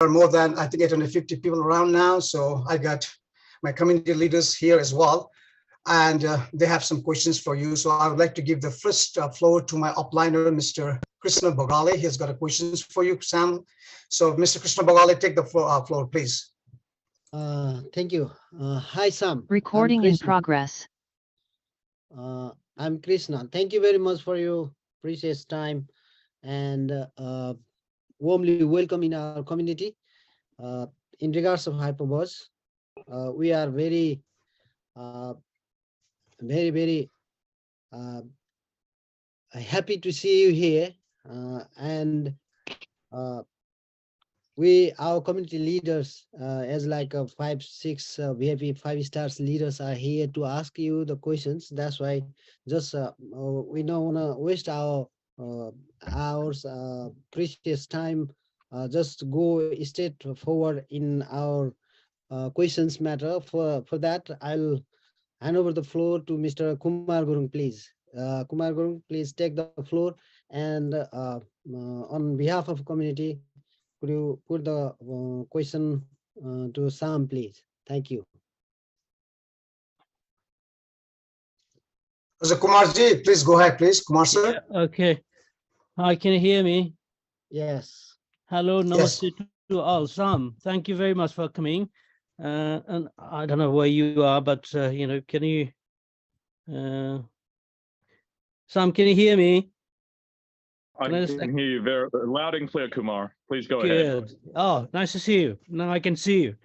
are more than, I think, 850 people around now. So I got my community leaders here as well. And they have some questions for you. So I would like to give the first floor to my upliner, Mr. Krishna Bogale. He's got a questions for you, Sam. So Mr. Krishna Bogale, take the floor, please. Thank you. Hi, Sam. Recording in progress. I'm Krishna. Thank you very much for your precious time and warmly welcome in our community. In regards of Hyperverse, we are very happy to see you here, and our community leaders, as like 5, 6 VIP 5-star leaders are here to ask you the questions. That's why just we don't want to waste our hours, precious time. Just go straight forward in our questions matter. For that, I'll hand over the floor to Mr. Kumar Gurung, please. Kumar Gurung, please take the floor, and on behalf of community, could you put the question to Sam, please? Thank you. So Kumarji, please go ahead, please. Kumar sir. Yeah, okay. Hi, can you hear me? Yes. Hello, namaste Yes. to all. Sam, thank you very much for coming. And I don't know where you are, but you know, can you, Sam, can you hear me? I can hear you very loud and clear, Kumar. Please go ahead. Good. Oh, nice to see you. Now I can see you.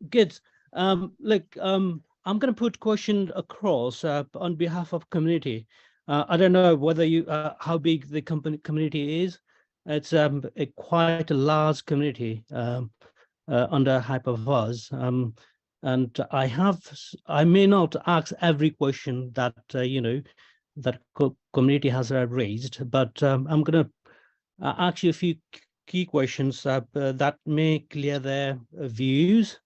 Good. Look, I'm going to put question across on behalf of community. I don't know whether you how big the community is. It's quite a large community under Hyperverse. And I may not ask every question that you know that community has raised, but I'm going to ask you a few key questions that may clear their views,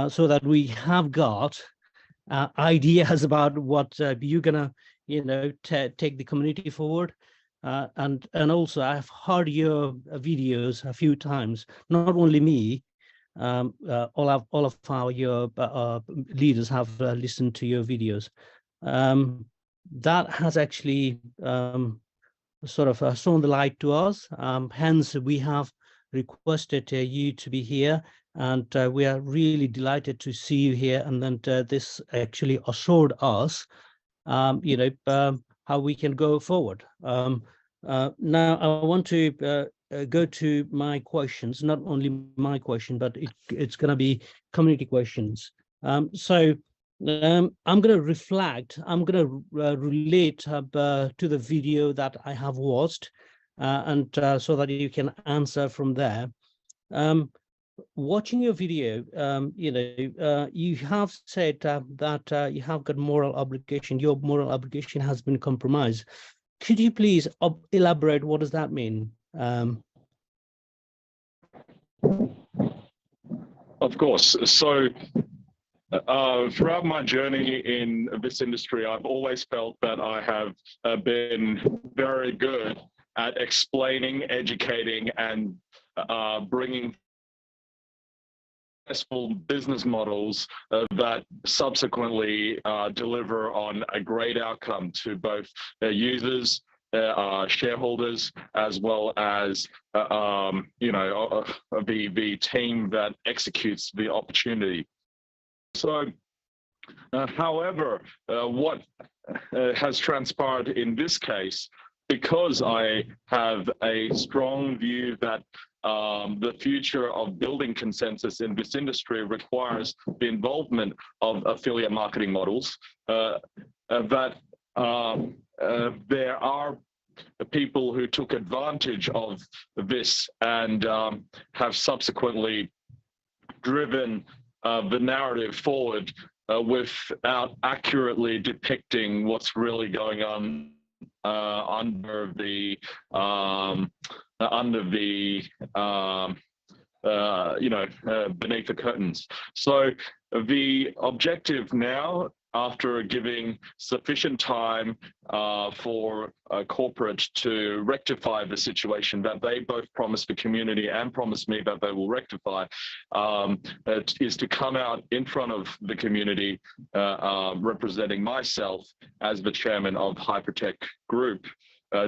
so that we have got ideas about what you're gonna, you know, take the community forward. And also I've heard your videos a few times. Not only me, all of our leaders have listened to your videos. That has actually sort of shown the light to us. Hence, we have requested you to be here, and we are really delighted to see you here. And then this actually assured us, you know, how we can go forward. Now, I want to go to my questions, not only my question, but it's going to be community questions. So I'm going to reflect, I'm going to relate to the video that I have watched, and so that you can answer from there. Watching your video, you know, you have said that you have got moral obligation. Your moral obligation has been compromised. Could you please elaborate? What does that mean? Of course. So throughout my journey in this industry, I've always felt that I have been very good at explaining, educating, and bringing successful business models that subsequently deliver on a great outcome to both users, shareholders, as well as you know, the team that executes the opportunity. So, however, what has transpired in this case, because I have a strong view that the future of building consensus in this industry requires the involvement of affiliate marketing models, that there are people who took advantage of this and have subsequently driven the narrative forward without accurately depicting what's really going on under the you know, beneath the curtains. So the objective now after giving sufficient time for corporate to rectify the situation that they both promised the community and promised me that they will rectify, is to come out in front of the community, representing myself as the chairman of Hypertech Group,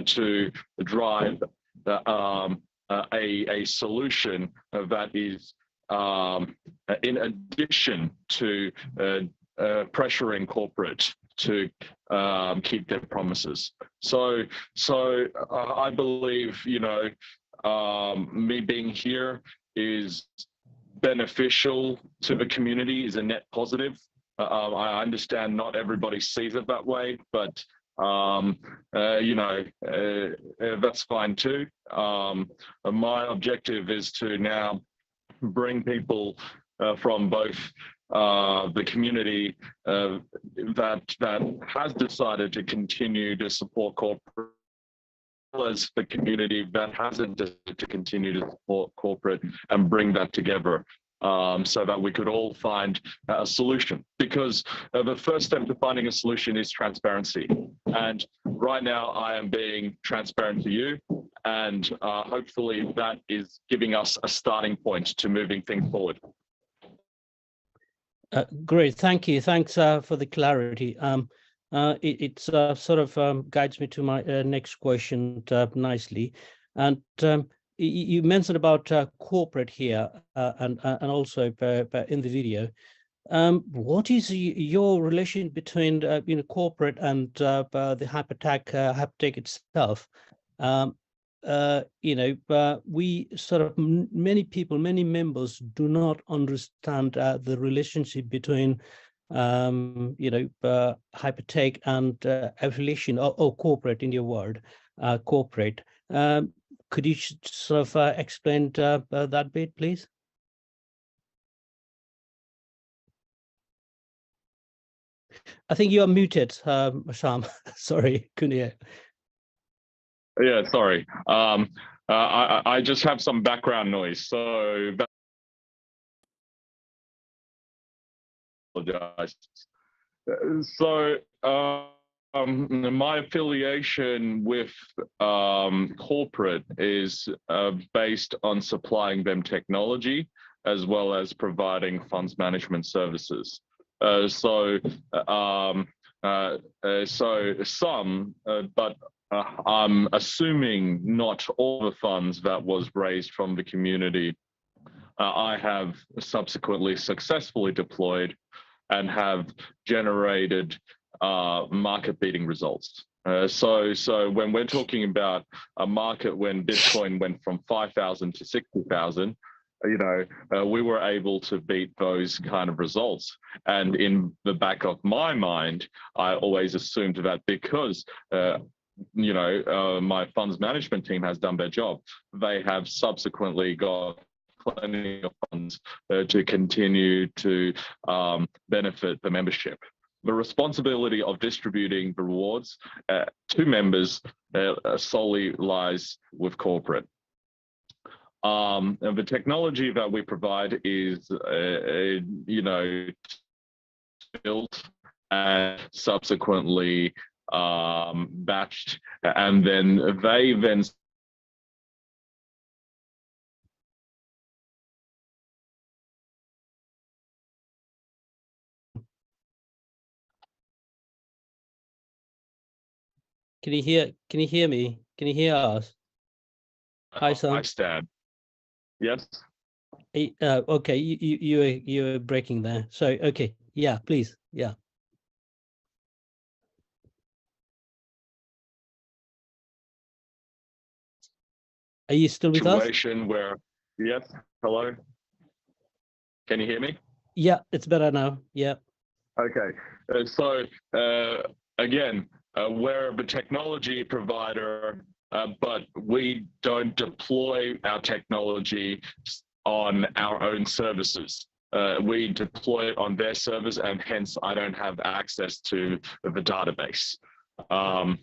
to drive a solution that is in addition to pressuring corporate to keep their promises. So I believe, you know, me being here is beneficial to the community, is a net positive. I understand not everybody sees it that way, but you know, that's fine too. My objective is to now bring people from both the community that has decided to continue to support corporate, as the community that hasn't decided to continue to support corporate, and bring that together so that we could all find a solution. Because the first step to finding a solution is transparency. And right now I am being transparent to you, and hopefully that is giving us a starting point to moving things forward. Great, thank you. Thanks for the clarity. It sort of guides me to my next question nicely. And you mentioned about corporate here and also in the video. What is your relation between you know, corporate and the Hypertech itself? You know, we sort of, many people, many members do not understand the relationship between you know, Hypertech and affiliation or corporate, in your word, corporate. Could you sort of explain that bit, please? I think you are muted, Sam. Sorry, couldn't hear. Yeah, sorry. I just have some background noise, so apologize. So my affiliation with corporate is based on supplying them technology as well as providing funds management services. So some, but I'm assuming not all the funds that was raised from the community, I have subsequently successfully deployed and have generated market-beating results. So when we're talking about a market when Bitcoin went from 5,000 to 60,000, you know, we were able to beat those kind of results. And in the back of my mind, I always assumed that because you know, my funds management team has done their job, they have subsequently got plenty of funds to continue to benefit the membership. The responsibility of distributing the rewards to members solely lies with corporate. And the technology that we provide is, you know, built and subsequently batched, and then they then Can you hear me? Can you hear us? Hi, Sam. I stand. Yes. Okay, you're breaking there. So okay, yeah, please, yeah. Are you still with us? Situation where, yes, hello. Can you hear me? Yeah, it's better now. Yeah. Okay, so again, we're the technology provider, but we don't deploy our technology on our own services. We deploy it on their servers, and hence I don't have access to the database. And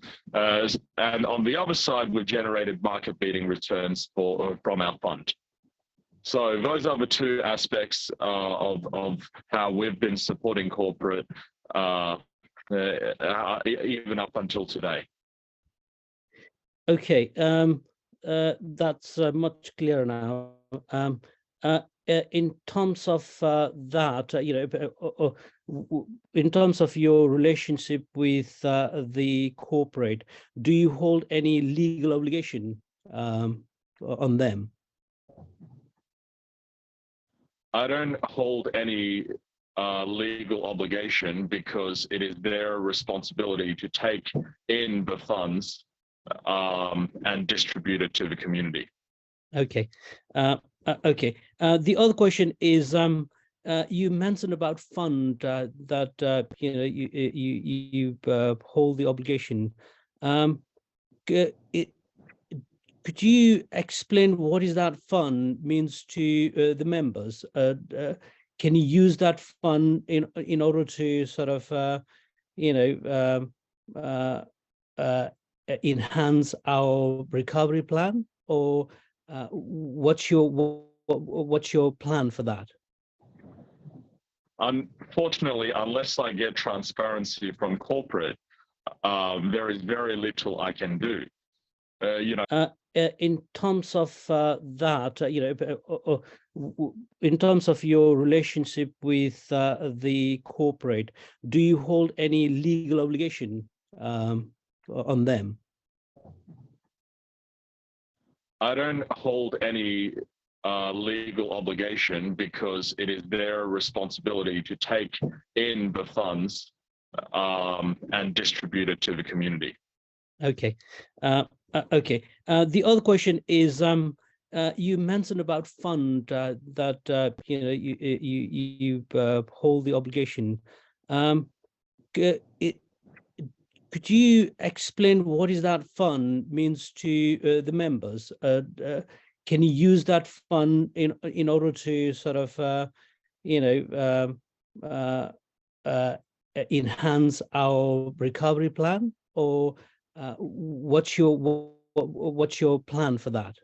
on the other side, we've generated market-beating returns from our fund. So those are the two aspects of how we've been supporting corporate even up until today. Okay, that's much clearer now. In terms of that, in terms of your relationship with the corporate, do you hold any legal obligation on them? I don't hold any legal obligation because it is their responsibility to take in the funds and distribute it to the community. Okay. Okay. The other question is, you mentioned about fund that you hold the obligation. Could you explain what is that fund means to the members? Can you use that fund in order to sort of enhance our recovery plan, or what's your plan for that? Unfortunately, unless I get transparency from corporate, there is very little I can do. In terms of that, in terms of your relationship with the corporate, do you hold any legal obligation on them? I don't hold any legal obligation because it is their responsibility to take in the funds and distribute it to the community. Okay. Okay. The other question is, you mentioned about fund that you hold the obligation. Could you explain what is that fund means to the members? Can you use that fund in order to sort of enhance our recovery plan, or what's your plan for that?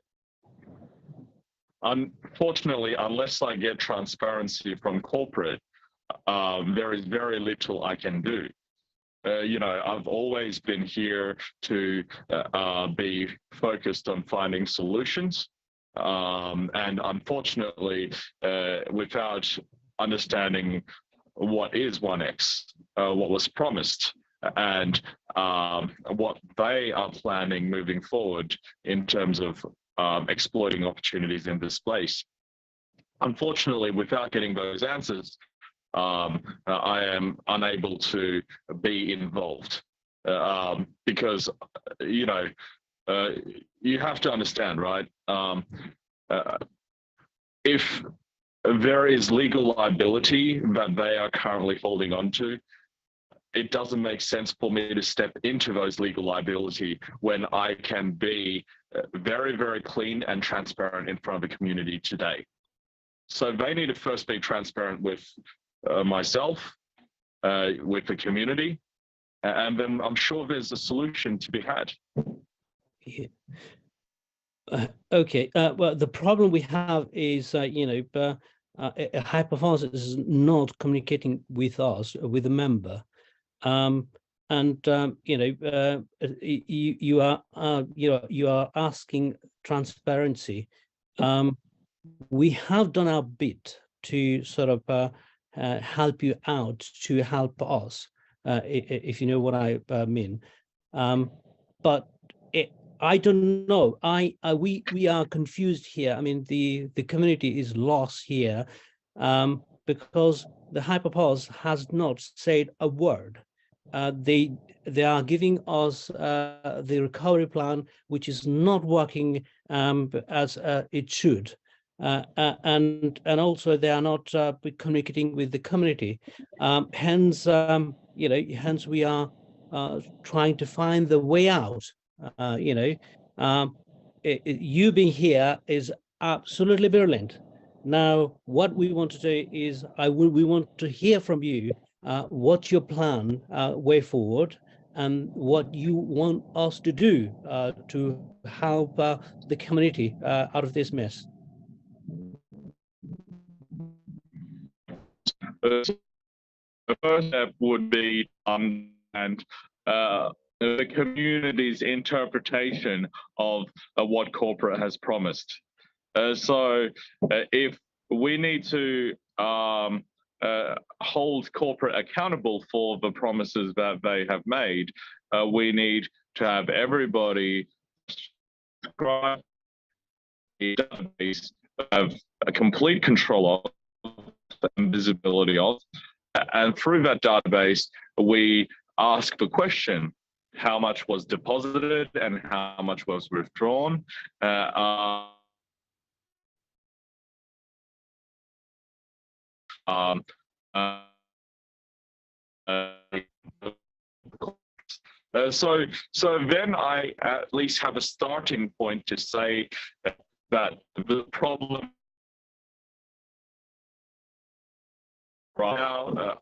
Unfortunately, unless I get transparency from corporate, there is very little I can do. I've always been here to be focused on finding solutions. And unfortunately, without understanding what is wazirx, what was promised, and what they are planning moving forward in terms of exploiting opportunities in this space. Unfortunately, without getting those answers, I am unable to be involved because, you have to understand, right? If there is legal liability that they are currently holding on to, it doesn't make sense for me to step into those legal liability when I can be very, very clean and transparent in front of the community today. So they need to first be transparent with myself, with the community, and then I'm sure there's a solution to be had. Yeah. Okay. Well, the problem we have is, Hyperverse is not communicating with us, with the member. You are asking transparency. We have done our bit to sort of help you out, to help us, if you know what I mean. But I don't know. We are confused here. I mean, the community is lost here because the Hyperverse has not said a word. They are giving us the recovery plan, which is not working as it should, and also they are not communicating with the community. Hence, hence we are trying to find the way out. You being here is absolutely brilliant. Now, what we want to do is we want to hear from you. What's your plan way forward, and what you want us to do to help the community out of this mess? the first step would be and the community's interpretation of what corporate has promised. So if we need to hold corporate accountable for the promises that they have made, we need to have everybody subscribe to a database, have a complete control of and visibility of, and through that database, we ask the question, how much was deposited and how much was withdrawn? So then I at least have a starting point to say that the problem right now,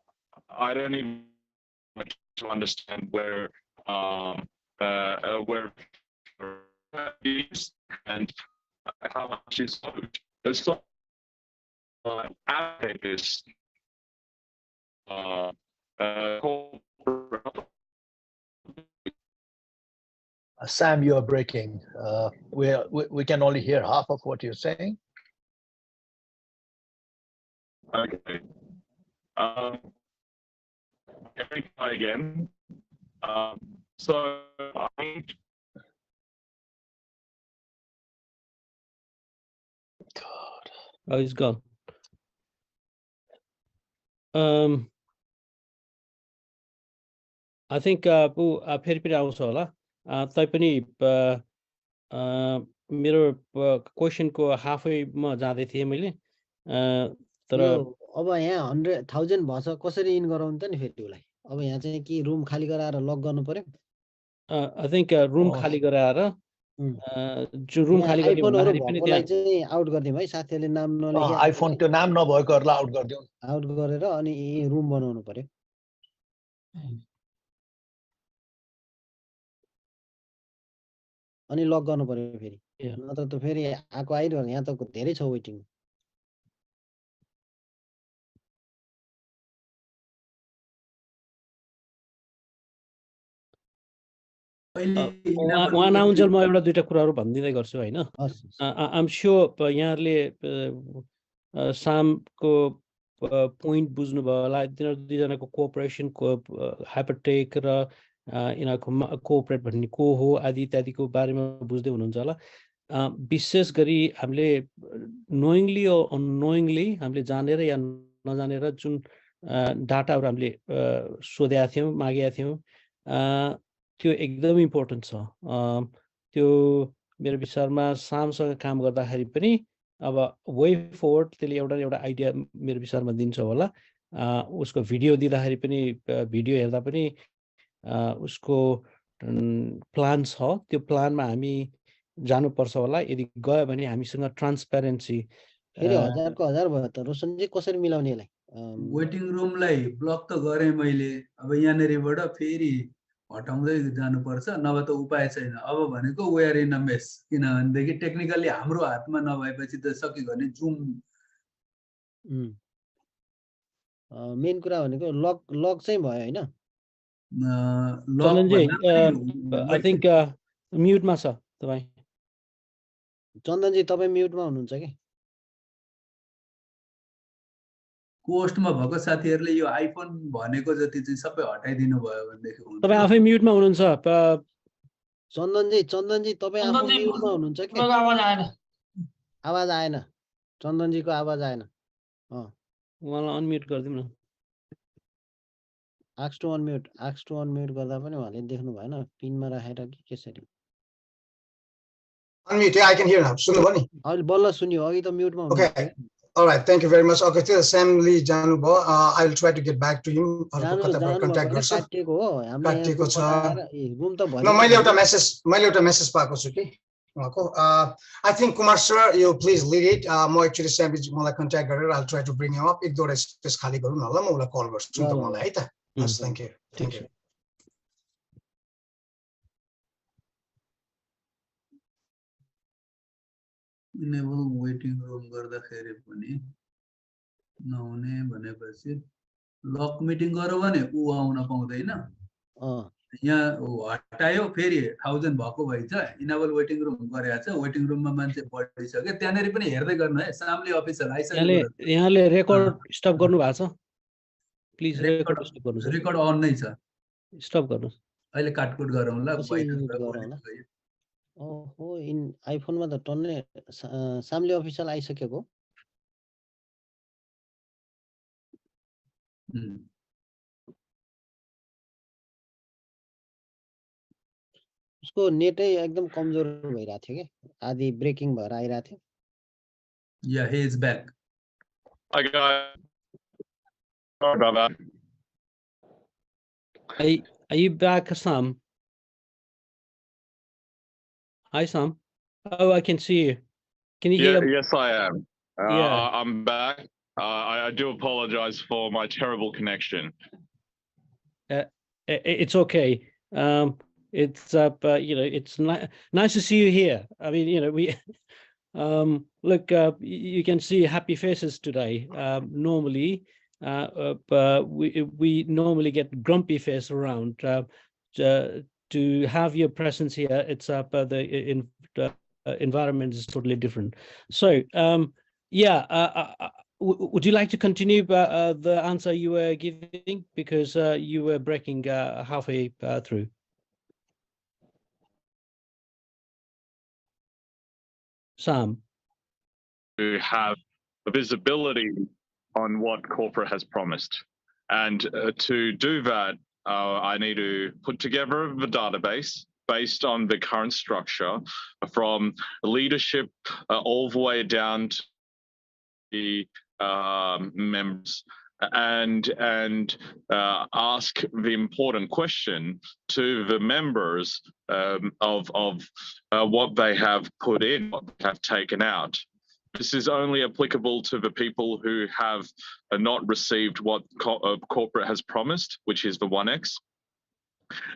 I don't even want to understand where is and how much is owed. So this Sam, you are breaking. We can only hear half of what you're saying. Okay. Let me try again. So God. Oh, he's gone. I think फेरि पनि आउँछ होला तैपनि मेरो क्वेसनको हाफैमा जाँदै थिएँ मैले तर अब यहाँ 100,000 भछ कसरी इन गराउनु त नि फेरि उसलाई अब यहाँ चाहिँ के रुम खाली गराएर लक गर्नु पर्यो आई थिंक रुम खाली गराएर जो रुम खाली गर्ने भन्दाखेरि पनि भएकोलाई चाहिँ आउट गरिदिउँ है साथीहरूले नाम नलेखे आइफोन त्यो नाम नभएकोहरूलाई आउट गरिदिउँ आउट गरेर अनि रुम बनाउनु पर्यो अनि लक गर्नु पर्यो फेरि नत्र त फेरि आएको आइरह्यो यहाँ त धेरै छ वेटिङ उहाँ नआउन्जेल म एउटा दुईटा कुराहरू भनिदिँदै गर्छु हैन आइम स्योर यहाँहरूले सामको पोइन्ट बुझ्नुभयो होला तिनीहरू दुईजनाको कोअपरेसनको हाइपरटेक र यिनीहरूको कोअपरेट भन्ने को हो आदि इत्यादिको बारेमा बुझ्दै हुनुहुन्छ होला विशेष गरी हामीले नोइङली अननोइङली हामीले जानेर या नजानेर जुन डाटाहरू हामीले सोधेका थियौँ मागेका थियौँ त्यो एकदम इम्पोर्टेन्ट छ त्यो मेरो विचारमा सामसँग काम गर्दाखेरि पनि अब वे फरवर्ड त्यसले एउटा आइडिया मेरो विचारमा दिन्छ होला उसको भिडियो दिँदाखेरि पनि भिडियो हेर्दा पनि उसको प्लान छ त्यो प्लानमा हामी जानुपर्छ होला यदि गयो भने हामीसँग ट्रान्सपेरेन्सी फेरि 1000 को 1000 भयो त रोशनजी कसरी मिलाउने यसलाई वेटिङ रुमलाई ब्लक त गरेँ मैले अब यहाँनेरिबाट फेरि हटाउँदै जानुपर्छ नभए त उपाय छैन अब भनेको वेयर इन अ मेस किनभनेदेखि टेक्निकली हाम्रो हातमा नभएपछि त सक्यो भने जुम मेन कुरा भनेको लक चाहिँ भयो हैन आई थिंक म्युटमा छ तपाई चन्दनजी तपाई म्युटमा हुनुहुन्छ के पोस्टमा भएको साथीहरुले यो आइफोन भनेको जति चाहिँ सबै हटाइदिनु भयो भनेदेखि हुन्छ तपाई आफै म्युटमा हुनुहुन्छ चन्दनजी तपाई आफै म्युटमा हुनुहुन्छ के आवाज आएन चन्दनजीको आवाज आएन उहाँलाई अनम्युट गरिदिउँ न आक्स टु अनम्युट गर्दा पनि उहाँले देख्नु भएन पिनमा राखेर कि कसरी Unmute, yeah, I can hear now. सुन्नुभयो नि अहिले बल्ल सुन्यो अघि त म्युटमा हुनुहुन्छ Okay. All right, thank you very much. Okay, to Sam Lee Janubo, I will try to get back to him. Contact गर्छु काटिएको हो काटिएको छ रुम त न मैले एउटा मेसेज पाएको छु कि उहाँको I think Kumar sir, you please lead it. म एक्चुअली Sam मलाई कन्ट्याक्ट गरेर I'll try to bring him up. एक दुईवटा स्पेस खाली गरौँ न ल म उलाई कल गर्छु नि त मलाई है त हस् thank you enable waiting room गर्दाखेरि पनि नहुने भनेपछि लक मिटिङ गरौँ भने ऊ आउन पाउँदैन अँ यहाँ हटायो फेरि 1000 भएको भइ छ इनेबल वेटिङ रुम गरेको छ वेटिङ रुममा मान्छे बढिसक्यो त्यहाँनेरि पनि हेर्दै गर्नु है सामले अफिसर आइसक्यो यहाँले रेकर्ड स्टप गर्नु भएको छ प्लिज रेकर्ड स्टप गर्नुहोस् रेकर्ड अन नै छ स्टप गर्नुहोस् अहिले काटकुट गरौँ ल ओहो इन आइफोनमा त टन्नै सामले अफिसियल आइसकेको उसको नेटै एकदम कमजोर भइरहेको थियो के आदि ब्रेकिङ भएर आइरहेको थियो Yeah, he is back. Hi guys. Sorry about that. Are you back, Sam? Hi, Sam. Oh, I can see you. Can you hear? Yes, I am. Yeah. I'm back. I do apologize for my terrible connection. It's okay. It's it's nice to see you here. I mean, we look, you can see happy faces today. Normally, we normally get grumpy face around. To have your presence here, it's the environment is totally different. So, would you like to continue the answer you were giving because you were breaking halfway through? Sam. To have visibility on what corporate has promised. And to do that, I need to put together a database based on the current structure from leadership all the way down to the members and ask the important question to the members of what they have put in, what they have taken out. This is only applicable to the people who have not received what corporate has promised, which is the 1x.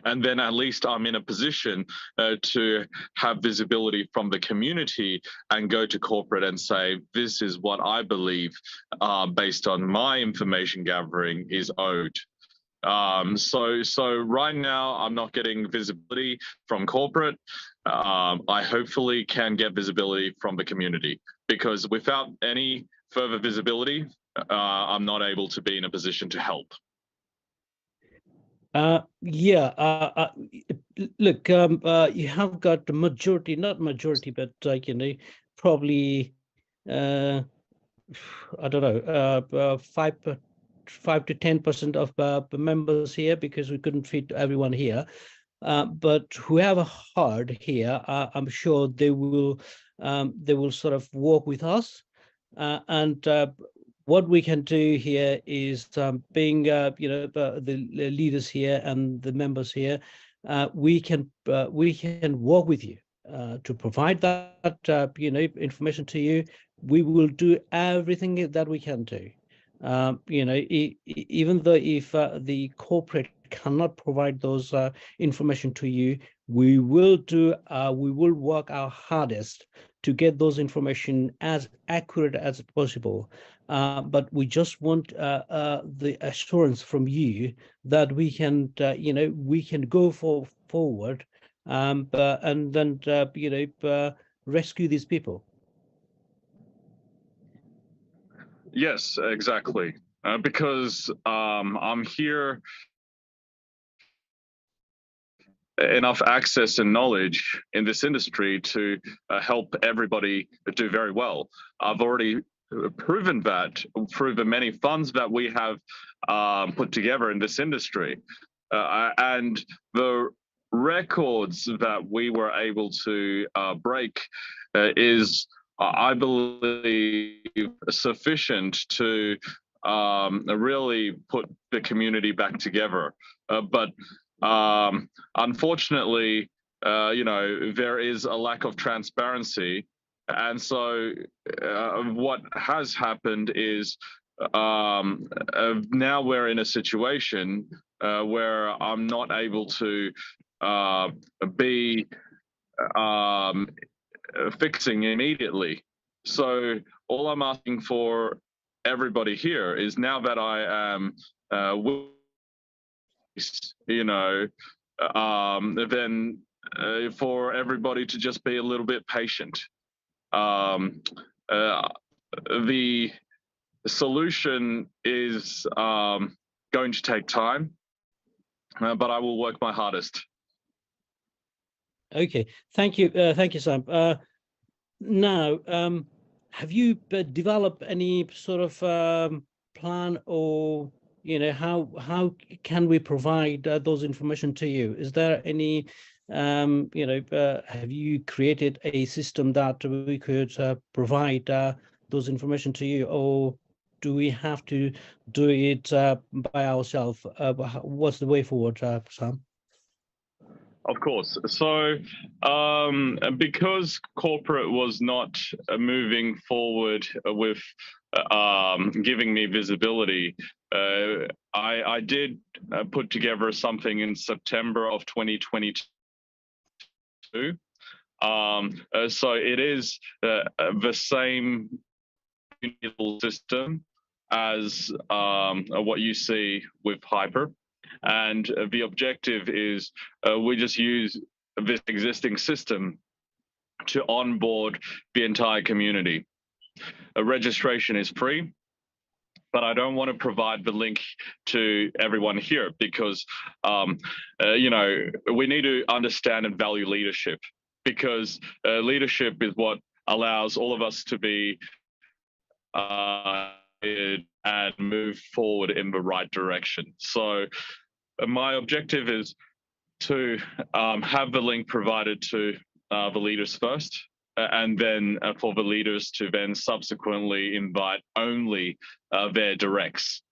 And then at least I'm in a position to have visibility from the community and go to corporate and say, this is what I believe based on my information gathering is owed. So right now I'm not getting visibility from corporate. I hopefully can get visibility from the community because without any further visibility, I'm not able to be in a position to help. Look, you have got the majority, not majority, but probably I don't know, 5 to 10% of members here because we couldn't fit everyone here. But whoever heard here, I'm sure they will sort of work with us. And what we can do here is being, the leaders here and the members here, we can work with you to provide that, information to you. We will do everything that we can do. Even though if the corporate cannot provide those information to you, we will work our hardest to get those information as accurate as possible. But we just want the assurance from you that we can, we can go forward and then, rescue these people. Yes, exactly. Because I'm here enough access and knowledge in this industry to help everybody do very well. I've already proven that through the many funds that we have put together in this industry. And the records that we were able to break is, I believe, sufficient to really put the community back together. But unfortunately, there is a lack of transparency. And so what has happened is now we're in a situation where I'm not able to be fixing immediately. So all I'm asking for everybody here is now that I am you know, then for everybody to just be a little bit patient. The solution is going to take time, but I will work my hardest. Okay, thank you, Sam. Now, have you developed any sort of plan, or how can we provide those information to you? Is there any have you created a system that we could provide those information to you, or do we have to do it by ourselves? What's the way forward, Sam? Of course. So because corporate was not moving forward with giving me visibility, I did put together something in September of 2022. So it is the same system as what you see with Hyper. And the objective is we just use this existing system to onboard the entire community. Registration is free, but I don't want to provide the link to everyone here because, we need to understand and value leadership, because leadership is what allows all of us to be and move forward in the right direction. So my objective is to have the link provided to the leaders first, and then for the leaders to then subsequently invite only their directs,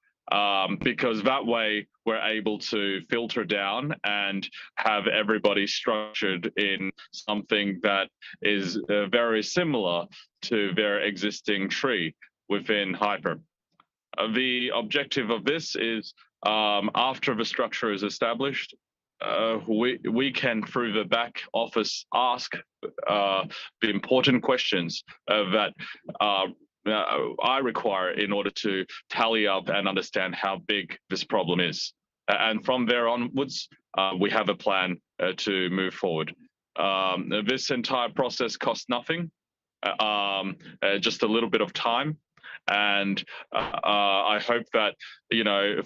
because that way we're able to filter down and have everybody structured in something that is very similar to their existing tree within Hyper. The objective of this is after the structure is established, we can, through the back office, ask the important questions that I require in order to tally up and understand how big this problem is. And from there onwards, we have a plan to move forward. This entire process costs nothing, just a little bit of time. And I hope that,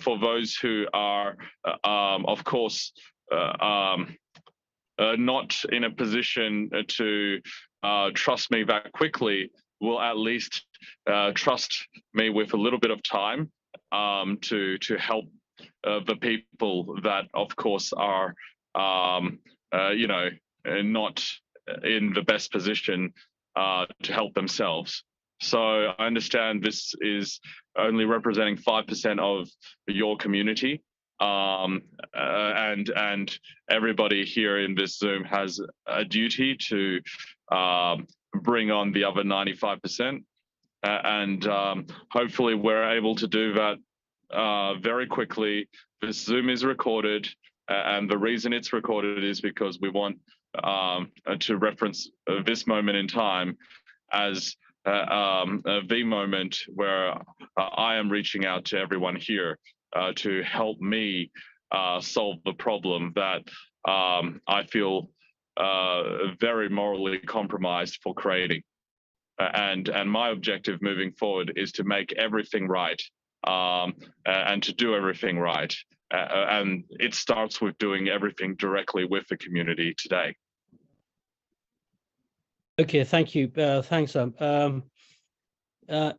for those who are, of course, not in a position to trust me that quickly, will at least trust me with a little bit of time to help the people that, of course, are, not in the best position to help themselves. So I understand this is only representing 5% of your community, and everybody here in this Zoom has a duty to bring on the other 95%, and hopefully we're able to do that very quickly. This Zoom is recorded, and the reason it's recorded is because we want to reference this moment in time as the moment where I am reaching out to everyone here to help me solve the problem that I feel very morally compromised for creating. And my objective moving forward is to make everything right, and to do everything right. And it starts with doing everything directly with the community today. Okay, thank you. Thanks, Sam. The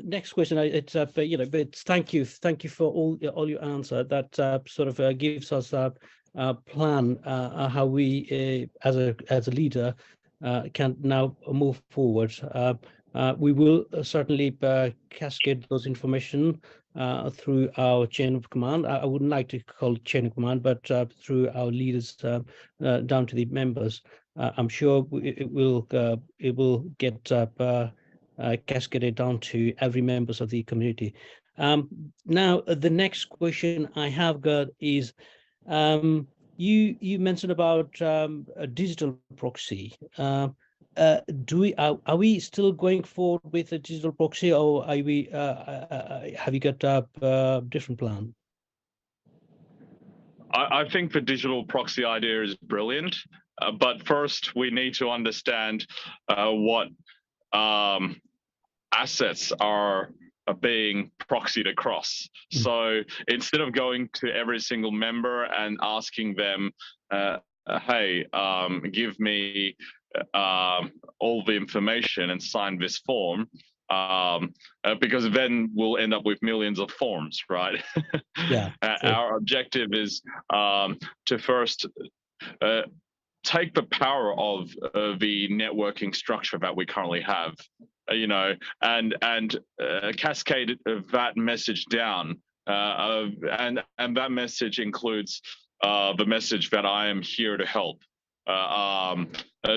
next question, it's thank you for all your answer. That sort of gives us a plan how we, as a leader, can now move forward. We will certainly cascade those information through our chain of command. I wouldn't like to call it chain of command, but through our leaders down to the members. I'm sure it will get cascaded down to every members of the community. Now, the next question I have got is, you mentioned about a digital proxy. are we still going forward with a digital proxy, or are we have you got a different plan? I think the digital proxy idea is brilliant, but first we need to understand what assets are being proxied across. So instead of going to every single member and asking them, hey, give me all the information and sign this form, because then we'll end up with millions of forms, right? Yeah. Our objective is to first take the power of the networking structure that we currently have, and cascade that message down, and that message includes the message that I am here to help.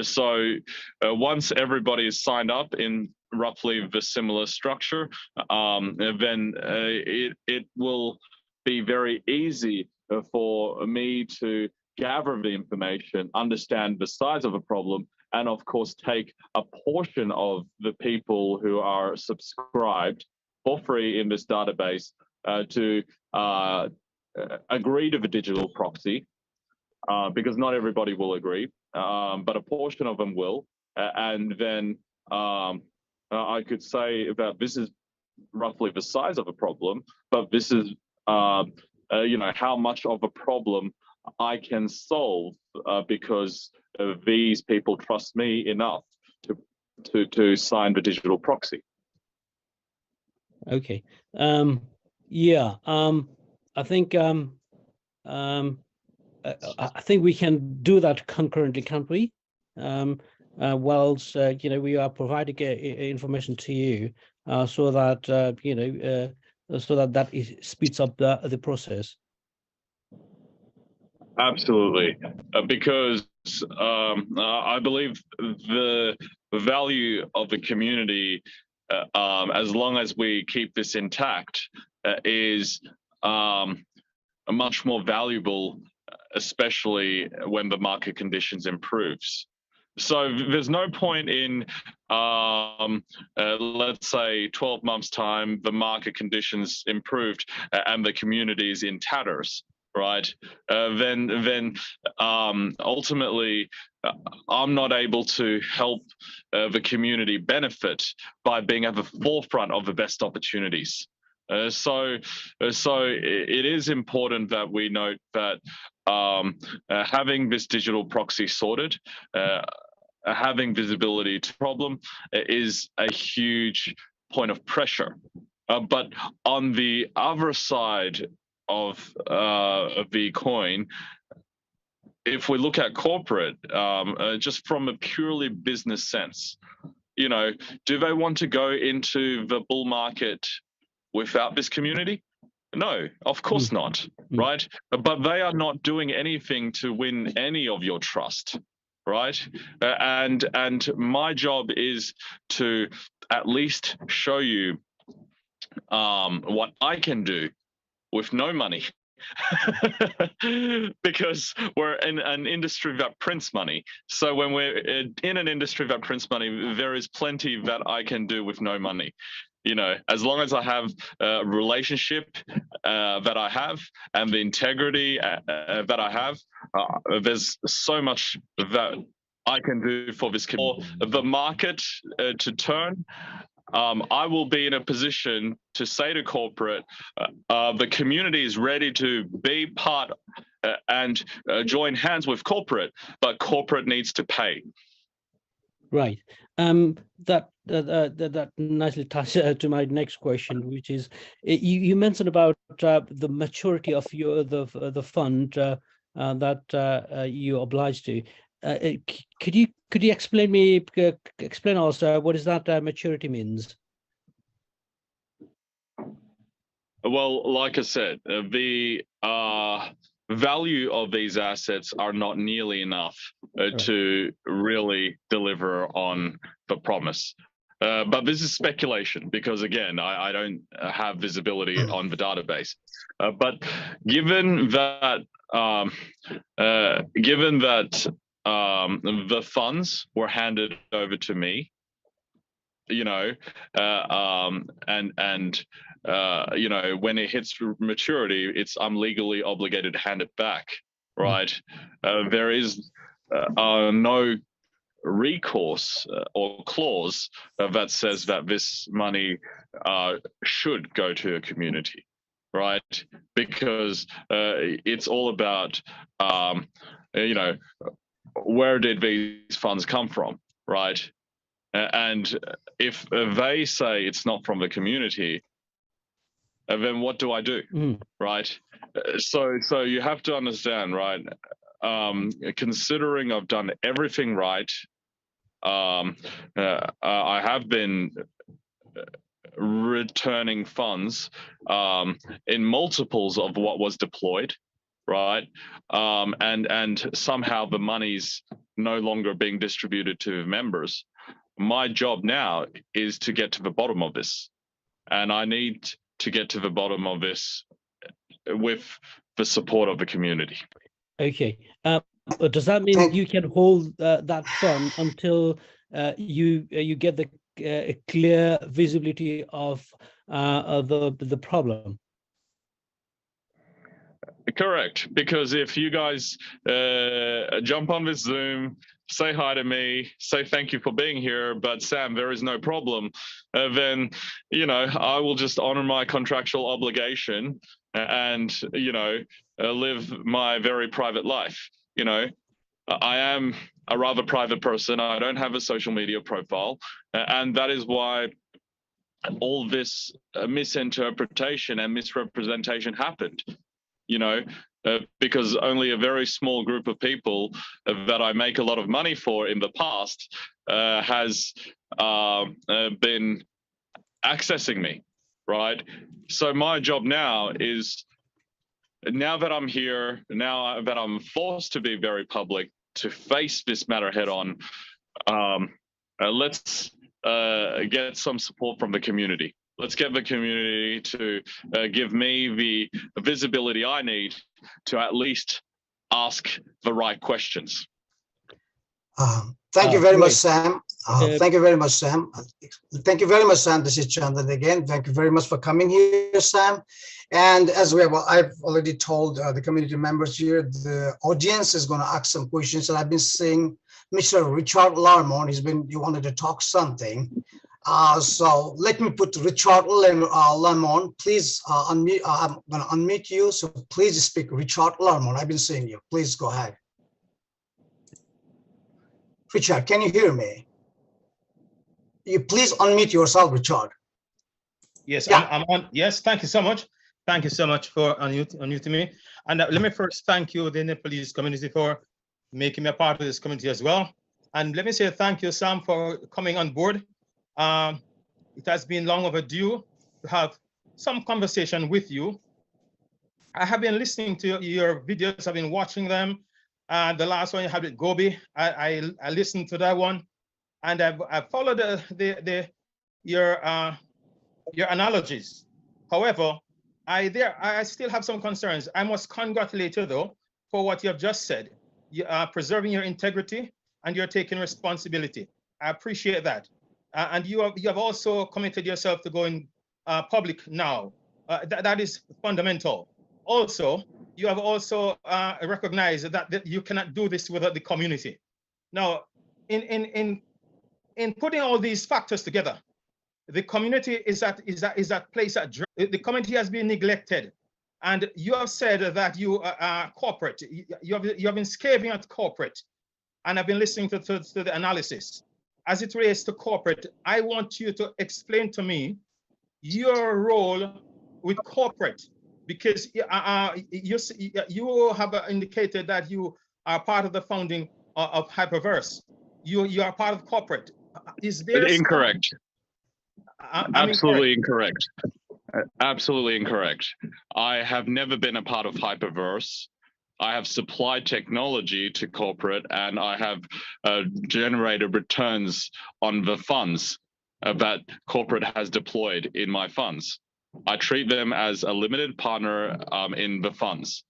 So once everybody is signed up in roughly the similar structure, then it will be very easy for me to gather the information, understand the size of a problem, and of course take a portion of the people who are subscribed for free in this database to agree to the digital proxy, because not everybody will agree, but a portion of them will. And then I could say that this is roughly the size of a problem, but this is how much of a problem I can solve because these people trust me enough to sign the digital proxy. Okay. Yeah. I think I think we can do that concurrently, can't we? Whilst we are providing information to you, so that that speeds up the process. Absolutely, because I believe the value of the community, as long as we keep this intact, is much more valuable, especially when the market conditions improves. So there's no point in, let's say, 12 months' time, the market conditions improved and the community is in tatters, right? Then ultimately, I'm not able to help the community benefit by being at the forefront of the best opportunities. So it is important that we note that having this digital proxy sorted, having visibility to problem is a huge point of pressure. But on the other side of the coin, if we look at corporate, just from a purely business sense, do they want to go into the bull market without this community? No, of course not, right? But they are not doing anything to win any of your trust, right? And my job is to at least show you what I can do with no money. Because we're in an industry that prints money. So when we're in an industry that prints money, there is plenty that I can do with no money. As long as I have a relationship that I have and the integrity that I have, there's so much that I can do for this community. For the market to turn, I will be in a position to say to corporate, the community is ready to be part and join hands with corporate, but corporate needs to pay. Right. That nicely touches to my next question, which is you mentioned about the maturity of the fund that you obliged to. Could you explain also what is that maturity means? Well, like I said, the value of these assets are not nearly enough to really deliver on the promise. But this is speculation because, again, I don't have visibility on the database. But given that the funds were handed over to me, you know, you know, when it hits maturity, I'm legally obligated to hand it back, right? There is no recourse or clause that says that this money should go to a community, right? Because it's all about, you know, where did these funds come from, right? And if they say it's not from the community, then what do I do, right? So you have to understand, right? Considering I've done everything right, I have been returning funds in multiples of what was deployed, right? And somehow the money's no longer being distributed to members. My job now is to get to the bottom of this, and I need to get to the bottom of this with the support of the community. Okay. Does that mean you can hold that fund until you get the clear visibility of the problem? Correct, because if you guys jump on this Zoom, say hi to me, say thank you for being here, but Sam, there is no problem, then, you know, I will just honor my contractual obligation and, you know, live my very private life. You know, I am a rather private person. I don't have a social media profile, and that is why all this misinterpretation and misrepresentation happened. You know, because only a very small group of people that I make a lot of money for in the past has been accessing me, right? So my job now is, now that I'm here, now that I'm forced to be very public, to face this matter head on, let's get some support from the community. Let's get the community to give me the visibility I need to at least ask the right questions. Thank you very much, Sam. Thank you very much, Sam. Thank you very much, Sam. This is Chandan again. Thank you very much for coming here, Sam. And as I've already told the community members here, the audience is going to ask some questions. And I've been seeing Mr. Richard Larmon. You wanted to talk something. So let me put Richard Larmon. Please unmute. I'm going to unmute you. So please speak, Richard Larmon. I've been seeing you. Please go ahead. Richard, can you hear me? You please unmute yourself, Richard. Yes, yeah. I'm on. Yes, thank you so much. Thank you so much for unmuting me. And let me first thank you, the Nepalese community, for making me a part of this community as well. And let me say thank you, Sam, for coming on board. It has been long overdue to have some conversation with you. I have been listening to your videos. I've been watching them. The last one you had with Gobi, I listened to that one, and I've followed your analogies. However, I still have some concerns. I must congratulate you though for what you have just said. You are preserving your integrity and you're taking responsibility. I appreciate that, and you have also committed yourself to going public now. That is fundamental. Also, you have also recognized that you cannot do this without the community. Now, in putting all these factors together, the community is at place at the community has been neglected, and you have said that you are corporate. You have been scathing at corporate, and I've been listening to the analysis. As it relates to corporate, I want you to explain to me your role with corporate. Because you have indicated that you are part of the founding of Hyperverse. You are part of corporate. Is there incorrect? Absolutely incorrect. Absolutely incorrect. I have never been a part of Hyperverse. I have supplied technology to corporate, and I have generated returns on the funds that corporate has deployed in my funds. I treat them as a limited partner in the funds.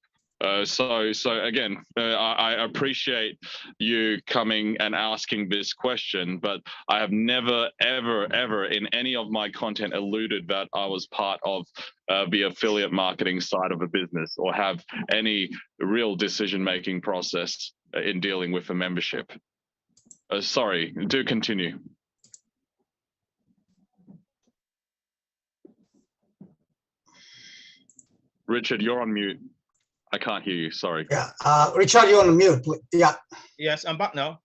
So again, I appreciate you coming and asking this question, but I have never, ever in any of my content alluded that I was part of the affiliate marketing side of a business or have any real decision-making process in dealing with a membership. Sorry, do continue. Richard, you're on mute. I can't hear you, sorry. Yeah, Richard, you're on mute. Yeah. Yes, I'm back now.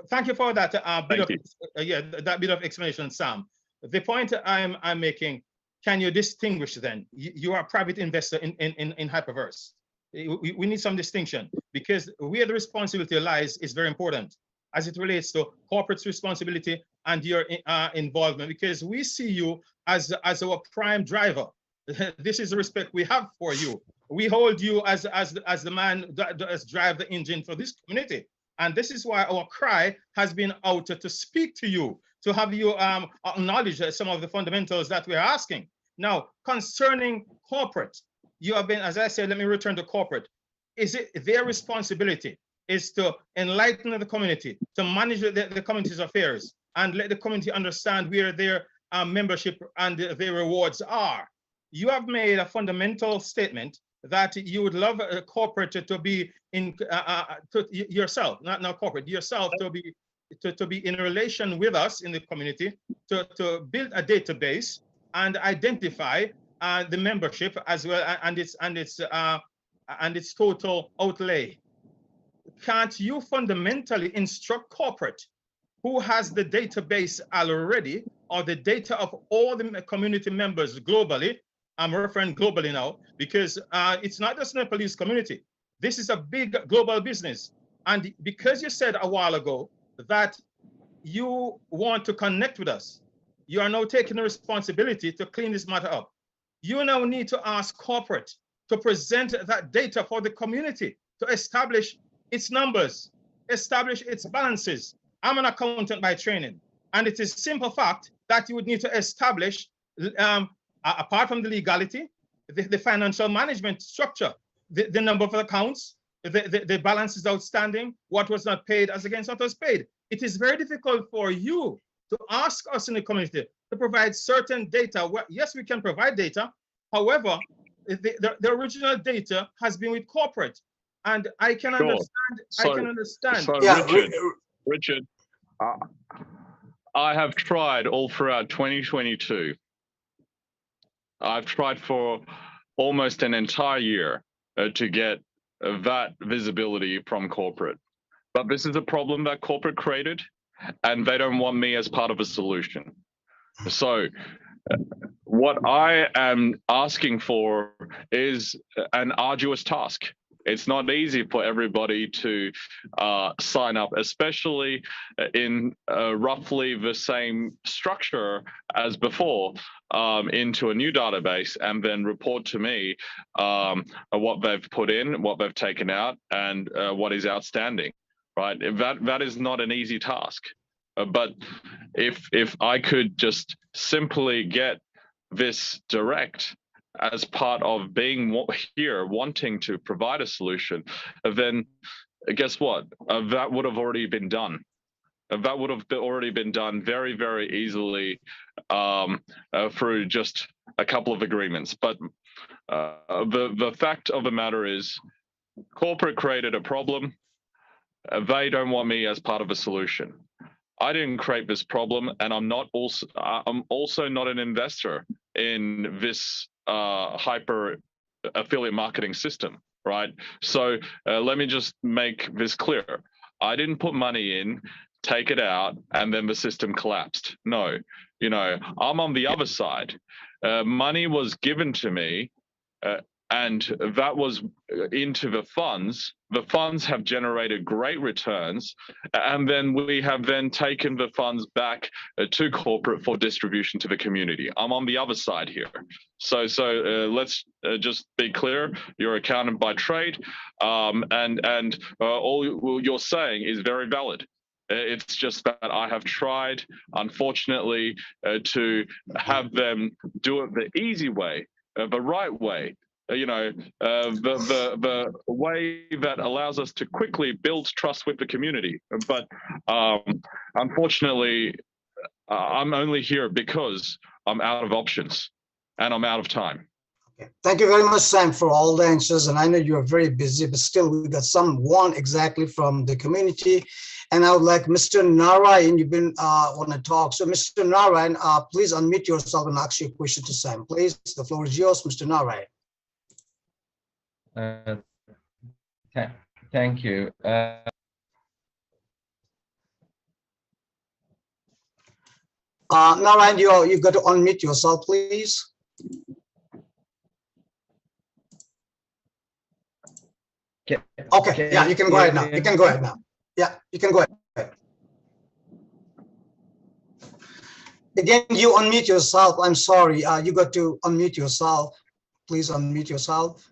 Thank you for that that bit of explanation, Sam. The point I'm making, can you distinguish then? You are a private investor in Hyperverse. We need some distinction because where the responsibility lies is very important as it relates to corporate responsibility and your involvement, because we see you as our prime driver. This is the respect we have for you. We hold you as the man that does drive the engine for this community. And this is why our cry has been out to speak to you, to have you acknowledge some of the fundamentals that we're asking. Now, concerning corporate, you have been, as I said, let me return to corporate. Is it their responsibility is to enlighten the community, to manage the community's affairs and let the community understand where their membership and their rewards are? You have made a fundamental statement that you would love a corporate to be in yourself, not corporate, yourself to be in relation with us in the community, to build a database and identify the membership as well and its total outlay. Can't you fundamentally instruct corporate who has the database already or the data of all the community members globally? I'm referring globally now because it's not just Nepalese community. This is a big global business. And because you said a while ago that you want to connect with us, you are now taking the responsibility to clean this matter up. You now need to ask corporate to present that data for the community to establish its numbers, establish its balances. I'm an accountant by training, and it is simple fact that you would need to establish apart from the legality, the financial management structure, the number of accounts, the balances outstanding, what was not paid as against what was paid. It is very difficult for you to ask us in the community to provide certain data. Well, yes, we can provide data. However, the original data has been with corporate. And I can understand, So, I can understand. So Yeah, Richard, I have tried all throughout 2022. I've tried for almost an entire year to get that visibility from corporate. But this is a problem that corporate created, and they don't want me as part of a solution. So what I am asking for is an arduous task. It's not easy for everybody to sign up, especially in roughly the same structure as before, into a new database and then report to me what they've put in, what they've taken out, and what is outstanding, right? That is not an easy task. But if I could just simply get this direct as part of being here, wanting to provide a solution, then guess what? That would have already been done. That would have already been done very, very easily through just a couple of agreements. But the fact of the matter is, corporate created a problem. They don't want me as part of a solution. I didn't create this problem, and I'm also not an investor in this hyper affiliate marketing system, right? So let me just make this clear. I didn't put money in, take it out, and then the system collapsed. No, I'm on the other side. Money was given to me, and that was into the funds. The funds have generated great returns, and then we have then taken the funds back to corporate for distribution to the community. I'm on the other side here. So let's just be clear. You're accountant by trade, and all you're saying is very valid. It's just that I have tried, unfortunately, to have them do it the easy way, the right way, the way that allows us to quickly build trust with the community. But unfortunately, I'm only here because I'm out of options and I'm out of time. Okay. Thank you very much, Sam, for all the answers. And I know you're very busy, but still we got someone exactly from the community. And I would like Mr. Narayan, you've been want to talk. So Mr. Narayan, please unmute yourself and ask your question to Sam. Please, the floor is yours, Mr. Narayan. Thank you. Narayan, you've got to unmute yourself, please. Okay, yeah, you can go ahead now. You can go ahead now. Yeah, you can go ahead. Again, you unmute yourself. I'm sorry. You got to unmute yourself. Please unmute yourself.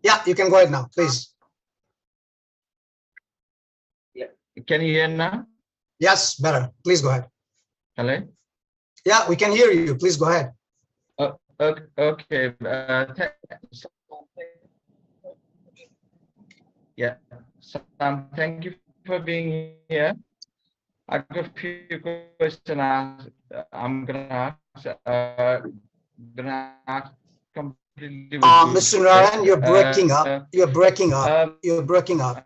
Yeah, you can go ahead now, please. Can you hear now? Yes, better. Please go ahead. Hello? Yeah, we can hear you. Please go ahead. Okay. Yeah, Sam, thank you for being here. I've got a few questions I'm gonna ask completely. Mr. Narayan, you're breaking up. You're breaking up. You're breaking up.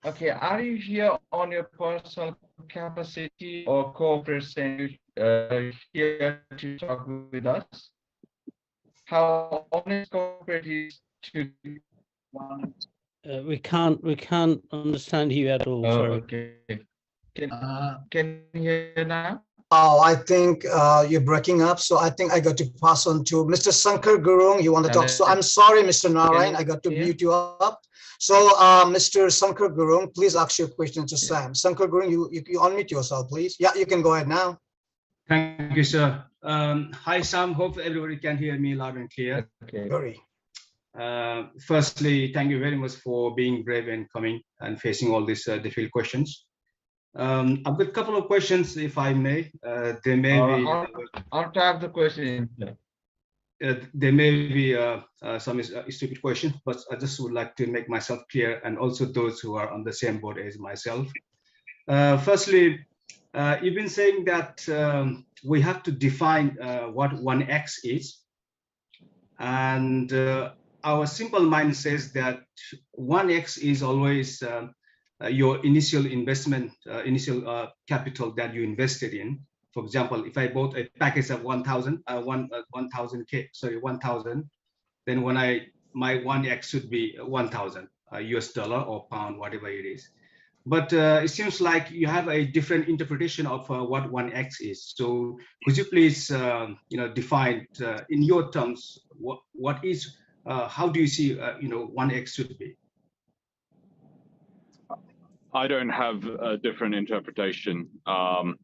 Okay, are you here on your personal capacity or corporate here to talk with us? How honest corporate is to one? We can't understand you at all. Sorry. Okay. Can you hear now? Oh, I think you're breaking up. So I think I got to pass on to Mr. Sankar Gurung. You want to talk? So I'm sorry, Mr. Narayan, I got to mute you up. So Mr. Sankar Gurung, please ask your question to Sam. Sankar Gurung, you unmute yourself, please. Yeah, you can go ahead now. Thank you, sir. Hi, Sam. Hope everybody can hear me loud and clear. Okay. Sorry. Firstly, thank you very much for being brave and coming and facing all these difficult questions. I've got a couple of questions, if I may. There may be. I'll type the question. There may be some stupid questions, but I just would like to make myself clear, and also those who are on the same boat as myself. Firstly, you've been saying that we have to define what 1x is, and our simple mind says that 1x is always your initial investment, initial capital that you invested in. For example, if I bought a package of 1,000, then when my 1x should be 1,000 US dollar or pound, whatever it is. But it seems like you have a different interpretation of what 1x is. So could you please, define in your terms what is, how do you see, 1x should be? I don't have a different interpretation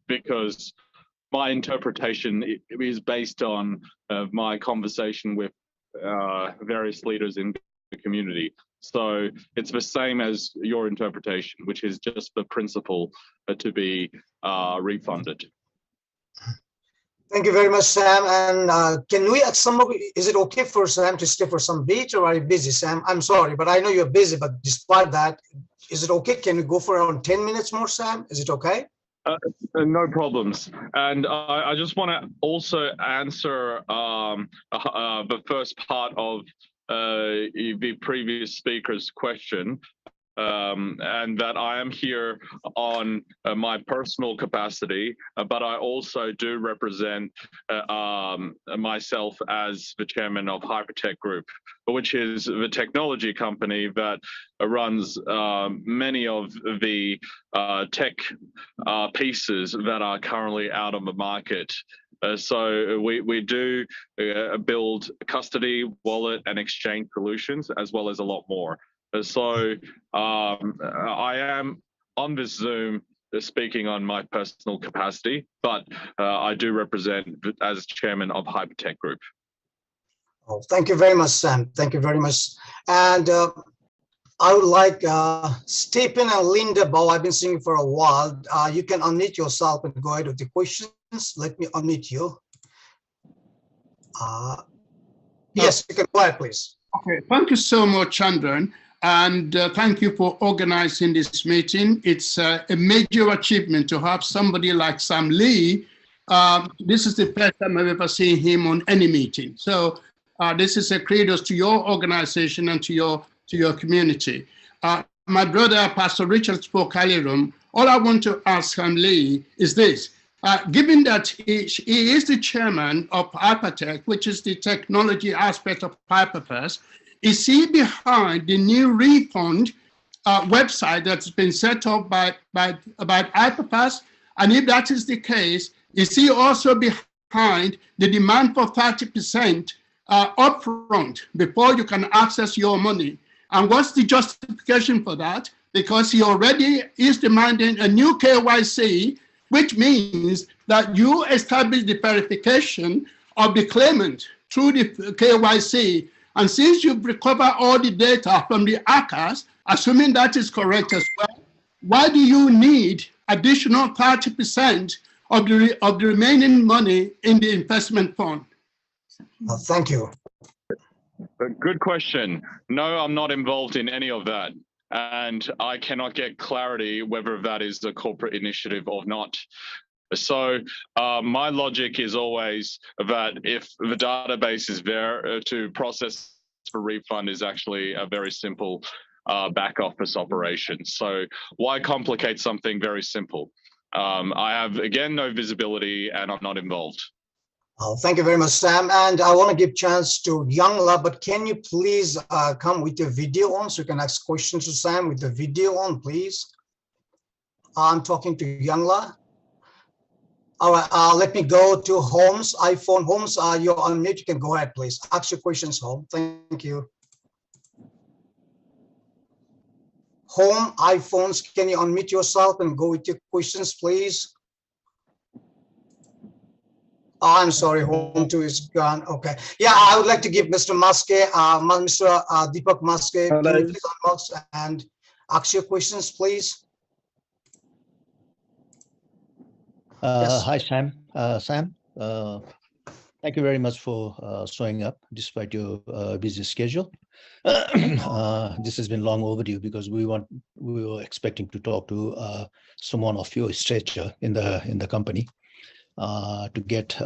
because my interpretation is based on my conversation with various leaders in the community. So it's the same as your interpretation, which is just the principle to be refunded. Thank you very much, Sam. And can we, is it okay for Sam to stay for some beat, or are you busy, Sam? I'm sorry, but I know you're busy, but despite that, is it okay? Can we go for around 10 minutes more, Sam? Is it okay? No problems. And I just want to also answer the first part of the previous speaker's question, and that I am here on my personal capacity, but I also do represent myself as the chairman of Hypertech Group, which is the technology company that runs many of the tech pieces that are currently out on the market. So we do build custody, wallet, and exchange solutions, as well as a lot more. So I am on this Zoom speaking on my personal capacity, but I do represent as chairman of Hypertech Group. Oh, thank you very much, Sam. Thank you very much. And I would like Stephen and Linda Bow. I've been singing for a while. You can unmute yourself and go ahead with the questions. Let me unmute you. Yes, you can go ahead, please. Okay, thank you so much, Chandran. And thank you for organizing this meeting. It's a major achievement to have somebody like Sam Lee. This is the first time I've ever seen him on any meeting. So this is a kudos to your organization and to your community. My brother, Pastor Richard, spoke earlier. All I want to ask Sam Lee is this. Given that he is the chairman of Hypertech, which is the technology aspect of Hyperverse, is he behind the new refund website that's been set up by Hyperverse? And if that is the case, is he also behind the demand for 30% upfront before you can access your money? And what's the justification for that? Because he already is demanding a new KYC, which means that you establish the verification of the claimant through the KYC. And since you've recovered all the data from the ACAS, assuming that is correct as well, why do you need additional 30% of the remaining money in the investment fund? Thank you. Good question. No, I'm not involved in any of that. And I cannot get clarity whether that is a corporate initiative or not. So my logic is always that if the database is there to process for refund is actually a very simple back office operation. So why complicate something very simple? I have, again, no visibility and I'm not involved. Thank you very much, Sam. And I want to give chance to Youngla, but can you please come with your video on so you can ask questions to Sam with the video on, please? I'm talking to Youngla. All right, let me go to Holmes, iPhone. Holmes, you're on mute. You can go ahead, please. Ask your questions, Holmes. Thank you. Home, iPhones, can you unmute yourself and go with your questions, please? Oh, I'm sorry, Home 2 is gone. Okay. Yeah, I would like to give Mr. Maske, Mr. Deepak Maske, can you please unbox and ask your questions, please? Yes. Hi, Sam. Sam, thank you very much for showing up despite your busy schedule. This has been long overdue because we were expecting to talk to someone of your stature in the company to get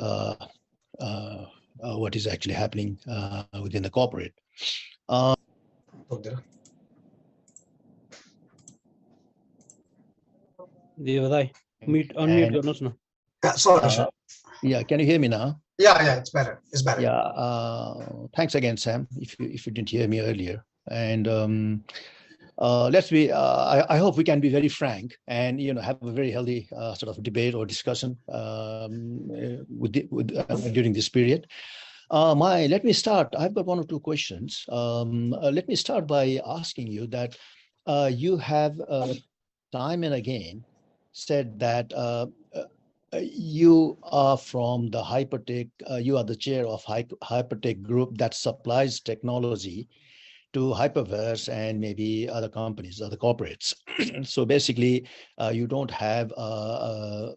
what is actually happening within the corporate. Unmute. Yeah, sorry. Yeah, can you hear me now? Yeah, it's better. It's better. Yeah, thanks again, Sam, if you didn't hear me earlier. And let's be, I hope we can be very frank and, have a very healthy sort of debate or discussion during this period. Let me start. I've got one or two questions. Let me start by asking you that you have time and again said that you are from the Hypertech, you are the chair of Hypertech group that supplies technology to Hyperverse and maybe other companies, other corporates. So basically, you don't have a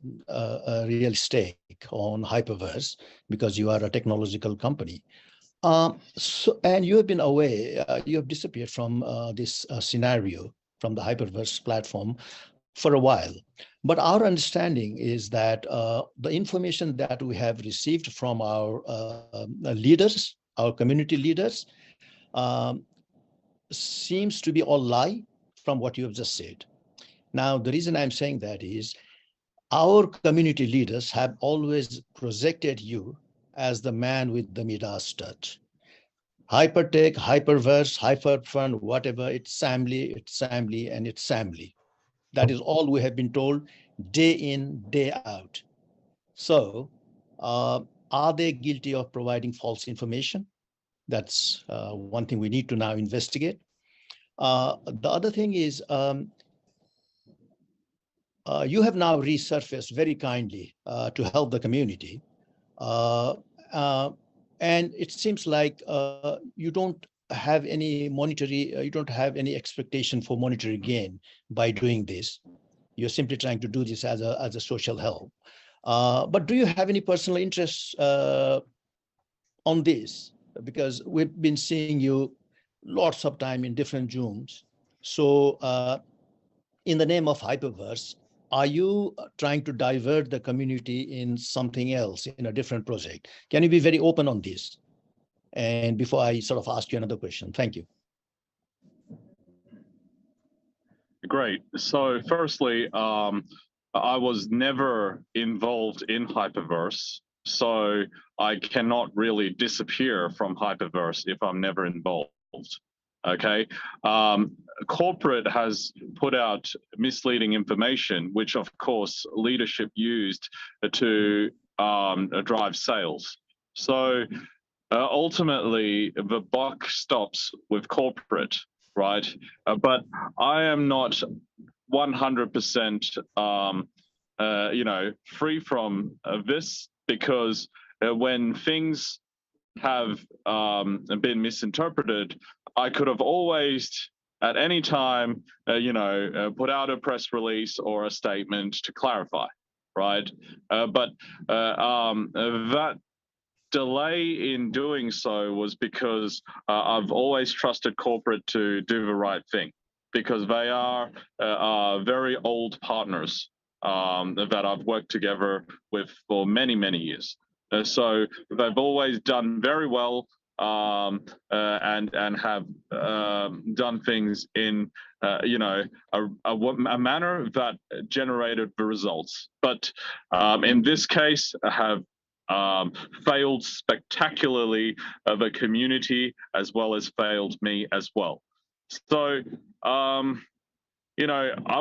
real stake on Hyperverse because you are a technological company. And you have been away, you have disappeared from this scenario, from the Hyperverse platform for a while. But our understanding is that the information that we have received from our leaders, our community leaders, seems to be all lie from what you have just said. Now, the reason I'm saying that is our community leaders have always projected you as the man with the Midas touch. Hypertech, Hyperverse, Hyperfund, whatever, it's Samly, and it's Samly. That is all we have been told day in, day out. So are they guilty of providing false information? That's one thing we need to now investigate. The other thing is you have now resurfaced very kindly to help the community. And it seems like you don't have any you don't have any expectation for monetary gain by doing this. You're simply trying to do this as a social help. But do you have any personal interests on this? because we've been seeing you lots of time in different Zooms. So in the name of Hyperverse, are you trying to divert the community in something else, in a different project? Can you be very open on this? And before I sort of ask you another question, thank you. Great. So firstly, I was never involved in Hyperverse, so I cannot really disappear from Hyperverse if I'm never involved. Okay. Corporate has put out misleading information, which of course leadership used to drive sales. So ultimately, the buck stops with corporate, right? But I am not 100%, free from this, because when things have been misinterpreted, I could have always, at any time, put out a press release or a statement to clarify, right? But that delay in doing so was because I've always trusted corporate to do the right thing, because they are very old partners that I've worked together with for many, many years. So they've always done very well and have done things in a manner that generated the results. But in this case, have failed spectacularly the community, as well as failed me as well. So, I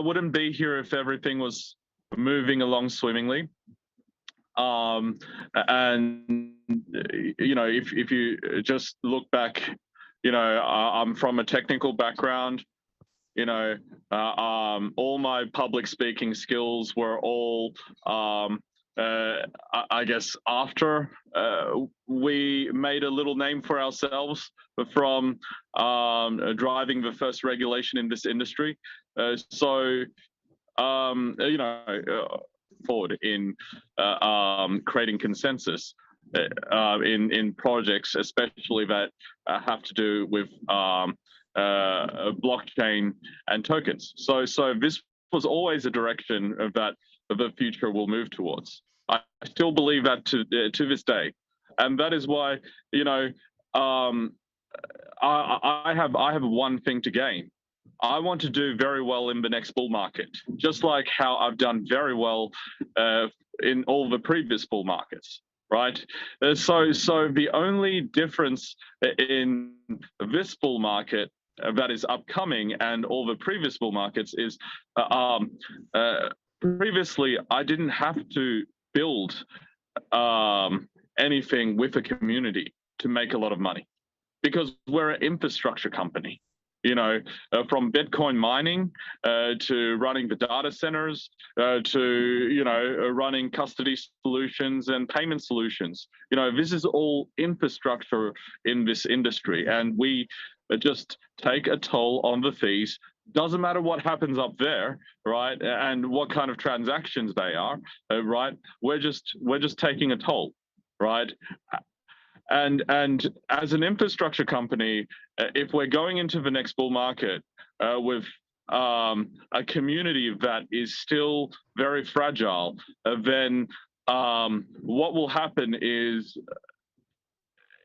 wouldn't be here if everything was moving along swimmingly. And if you just look back, I'm from a technical background. All my public speaking skills were all I guess after we made a little name for ourselves from driving the first regulation in this industry. Forward in creating consensus in projects, especially that have to do with blockchain and tokens. So this was always a direction that the future will move towards. I still believe that to this day, and that is why I have one thing to gain. I want to do very well in the next bull market, just like how I've done very well in all the previous bull markets, right? So the only difference in this bull market that is upcoming and all the previous bull markets is previously I didn't have to build anything with a community to make a lot of money, because we're an infrastructure company. From Bitcoin mining to running the data centers to running custody solutions and payment solutions. This is all infrastructure in this industry, and we just take a toll on the fees. Doesn't matter what happens up there, right? And what kind of transactions they are, right? We're just taking a toll, right? And as an infrastructure company, if we're going into the next bull market with a community that is still very fragile, then what will happen is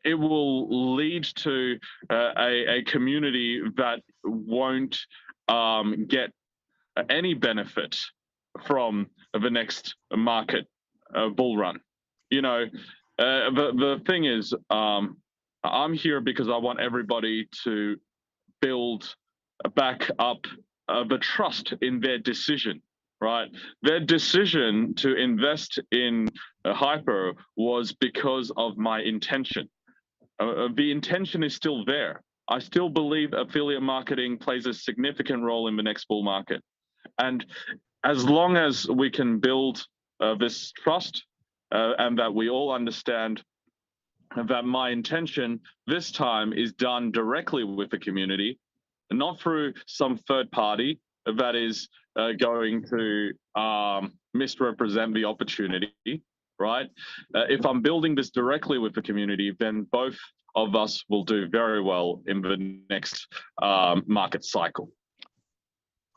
it will lead to a community that won't get any benefit from the next market bull run. The thing is, I'm here because I want everybody to build back up the trust in their decision, right? Their decision to invest in Hyper was because of my intention. The intention is still there. I still believe affiliate marketing plays a significant role in the next bull market. And as long as we can build this trust, and that we all understand that my intention this time is done directly with the community, not through some third party that is going to misrepresent the opportunity, right? If I'm building this directly with the community, then both of us will do very well in the next market cycle.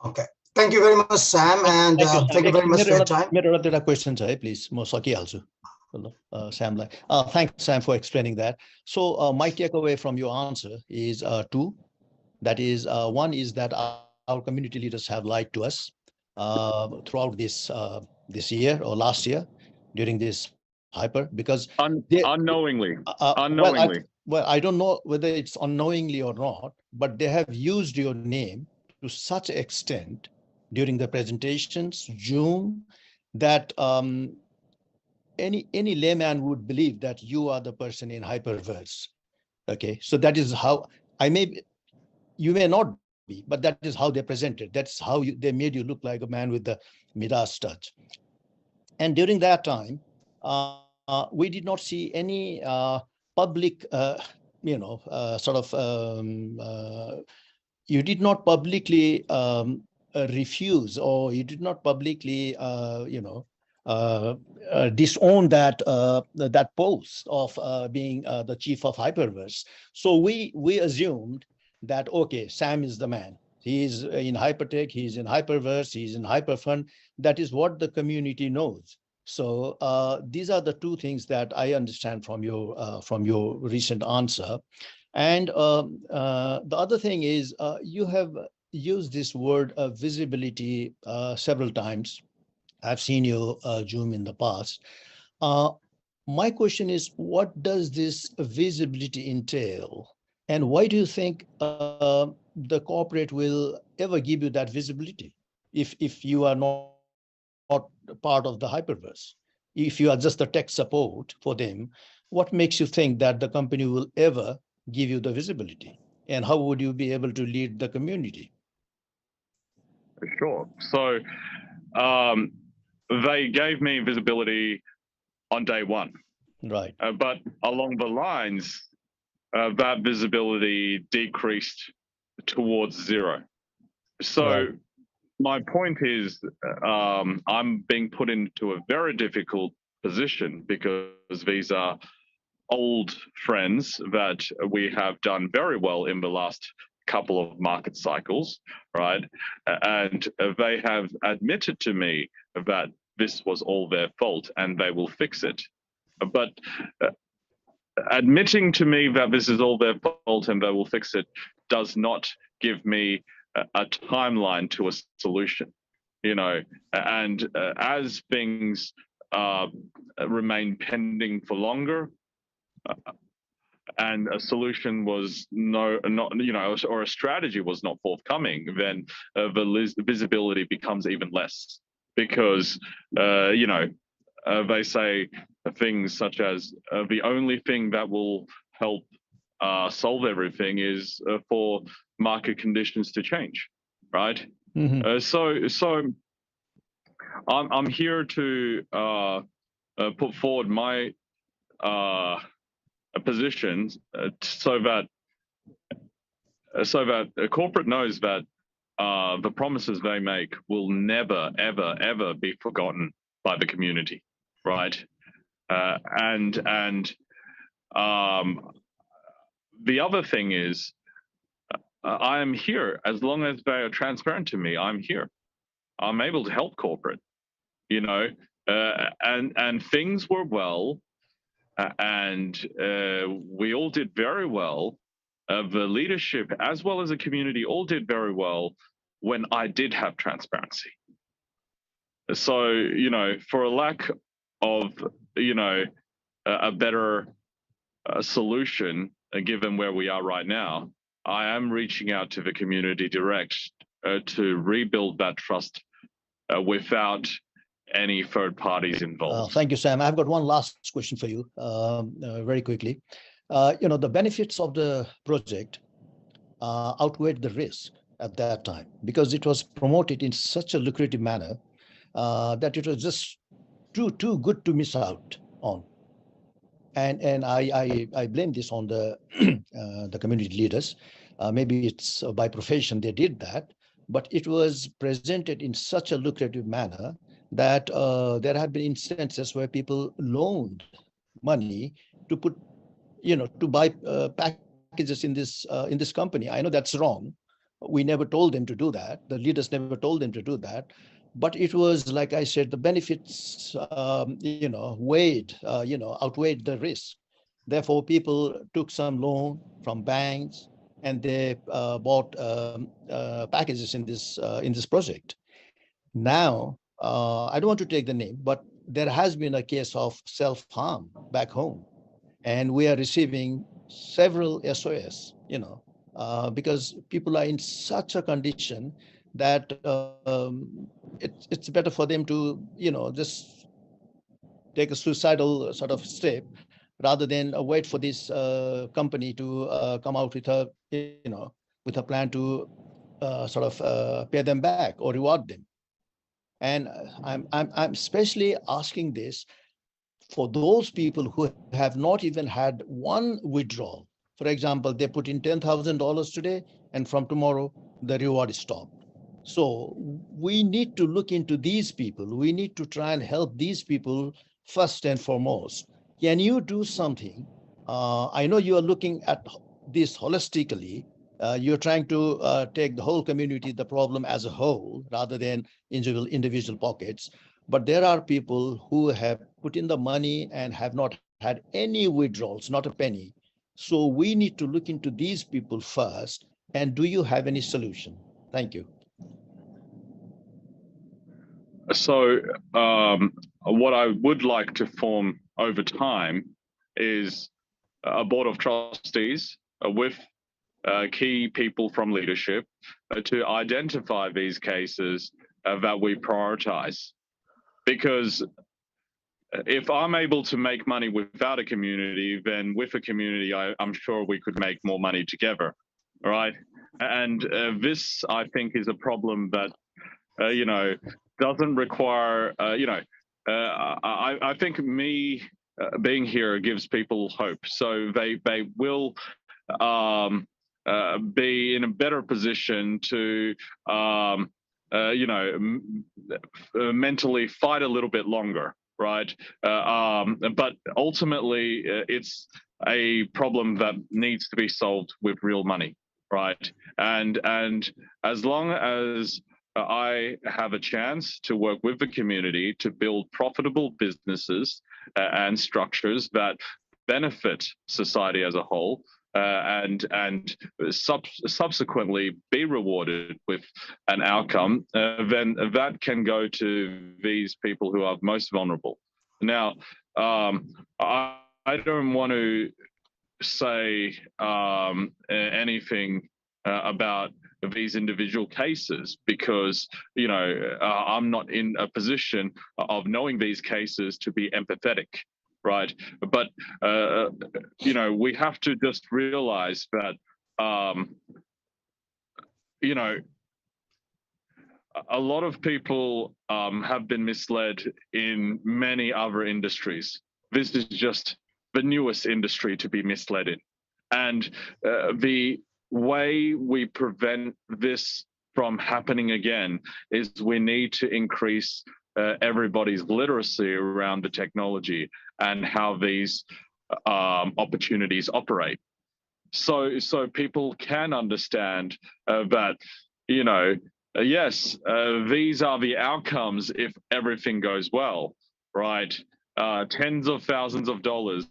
Okay. Thank you very much, Sam, and thank you very much for your time. There are questions, please. Sam, thanks, Sam, for explaining that. So my takeaway from your answer is two. That is, one is that our community leaders have lied to us throughout this year or last year during this hyper, because unknowingly. Well, I don't know whether it's unknowingly or not, but they have used your name to such extent during the presentations, Zoom, that any layman would believe that you are the person in Hyperverse. Okay, so that is how you may not be, but that is how they presented. That's how they made you look like a man with the Midas touch. And during that time, we did not see any public, you did not publicly refuse, or you did not publicly, disown that post of being the chief of Hyperverse. So we assumed that, okay, Sam is the man. He's in Hypertech, he's in Hyperverse, he's in Hyperfund. That is what the community knows. So these are the two things that I understand from your recent answer. And the other thing is you have used this word visibility several times. I've seen you Zoom in the past. My question is, what does this visibility entail? And why do you think the corporate will ever give you that visibility if you are not part of the Hyperverse? If you are just the tech support for them, what makes you think that the company will ever give you the visibility? And how would you be able to lead the community? Sure. So they gave me visibility on day one. Right. But along the lines, that visibility decreased towards zero. So right. My point is I'm being put into a very difficult position because these are old friends that we have done very well in the last couple of market cycles, right? And they have admitted to me that this was all their fault and they will fix it. But admitting to me that this is all their fault and they will fix it does not give me a timeline to a solution, and as things remain pending for longer, and a solution was or a strategy was not forthcoming, then the visibility becomes even less, because they say things such as the only thing that will help solve everything is for market conditions to change, right? Mm-hmm. So I'm here to put forward my positions so that corporate knows that the promises they make will never, ever, ever be forgotten by the community, right? And the other thing is, I am here as long as they are transparent to me. I'm here. I'm able to help corporate, and things were well, and we all did very well. The leadership as well as the community all did very well when I did have transparency. So, for a lack of, a better solution, given where we are right now, I am reaching out to the community direct to rebuild that trust without any third parties involved. Thank you, Sam. I've got one last question for you, very quickly. The benefits of the project outweighed the risk at that time, because it was promoted in such a lucrative manner that it was just too good to miss out on. And I blame this on the the community leaders. Maybe it's by profession they did that, but it was presented in such a lucrative manner that there have been instances where people loaned money to put, to buy packages in this company. I know that's wrong. We never told them to do that. The leaders never told them to do that. But it was, like I said, the benefits, outweighed the risk. Therefore, people took some loan from banks and they bought packages in this project. Now, I don't want to take the name, but there has been a case of self-harm back home, and we are receiving several SOS, because people are in such a condition that it's better for them to, just take a suicidal sort of step rather than wait for this company to come out with a plan to sort of pay them back or reward them. And I'm especially asking this for those people who have not even had one withdrawal. For example, they put in $10,000 today, and from tomorrow, the reward is stopped. So we need to look into these people. We need to try and help these people first and foremost. Can you do something? I know you are looking at this holistically. You're trying to take the whole community, the problem as a whole, rather than individual pockets. But there are people who have put in the money and have not had any withdrawals, not a penny. So we need to look into these people first. And do you have any solution? Thank you. So what I would like to form over time is a board of trustees with key people from leadership to identify these cases that we prioritize. Because if I'm able to make money without a community, then with a community, I'm sure we could make more money together, right? And this, I think, is a problem that, doesn't require, I think me being here gives people hope. So they will be in a better position to, mentally fight a little bit longer, right? But ultimately, it's a problem that needs to be solved with real money, right? And as long as I have a chance to work with the community to build profitable businesses and structures that benefit society as a whole, and subsequently be rewarded with an outcome, then that can go to these people who are most vulnerable. Now, I don't want to say anything about these individual cases because, I'm not in a position of knowing these cases to be empathetic. Right. But, we have to just realize that, a lot of people have been misled in many other industries. This is just the newest industry to be misled in. And the way we prevent this from happening again is we need to increase everybody's literacy around the technology and how these opportunities operate. So people can understand that, yes, these are the outcomes if everything goes well, right? Tens of thousands of dollars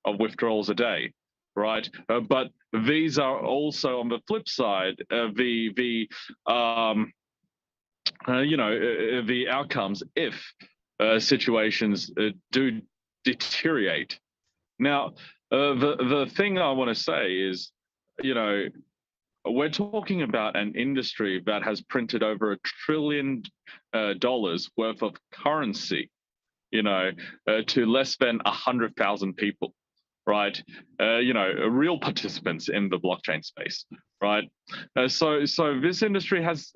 of withdrawals a day, right? But these are also, on the flip side, the outcomes if situations do deteriorate. Now, the thing I want to say is, we're talking about an industry that has printed over $1 trillion worth of currency, to less than 100,000 people, right? Real participants in the blockchain space, right? So this industry has,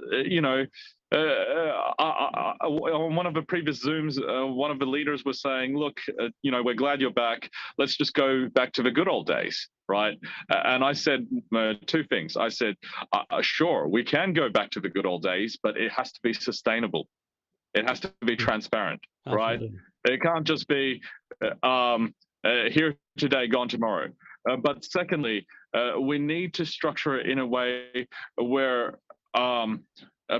on one of the previous Zooms, one of the leaders was saying, look, we're glad you're back. Let's just go back to the good old days, right? And I said two things. I said, sure, we can go back to the good old days, but it has to be sustainable, It has to be transparent, right? Absolutely. It can't just be here today, gone tomorrow. But secondly, we need to structure it in a way where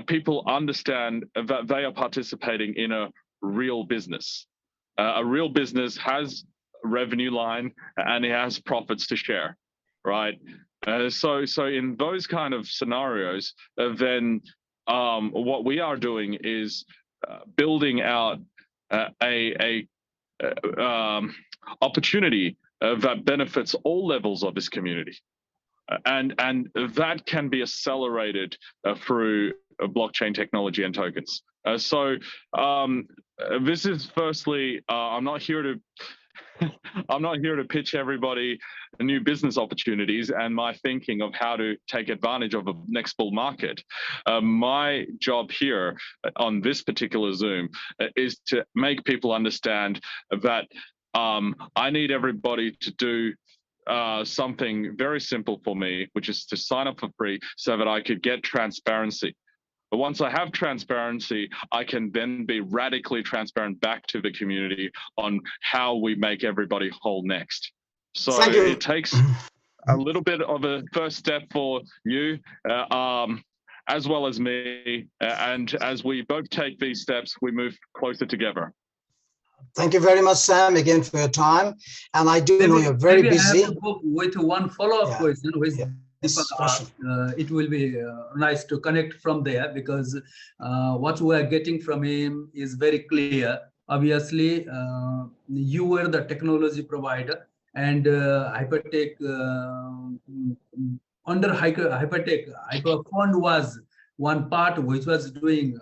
people understand that they are participating in a real business. A real business has a revenue line and it has profits to share, right? So in those kind of scenarios, then what we are doing is building out a opportunity that benefits all levels of this community, and that can be accelerated through blockchain technology and tokens. So this is firstly, I'm not here to pitch everybody new business opportunities and my thinking of how to take advantage of a next bull market. My job here on this particular Zoom is to make people understand that I need everybody to do something very simple for me, which is to sign up for free so that I could get transparency. But once I have transparency, I can then be radically transparent back to the community on how we make everybody whole next. So it takes a little bit of a first step for you, as well as me. And as we both take these steps, we move closer together. Thank you very much, Sam, again for your time. And I do know you're very busy. I have to go with one follow-up question, which it will be nice to connect from there, because what we are getting from him is very clear. Obviously, you were the technology provider, and Hypertech, under Hypertech, Hyperfund was one part which was doing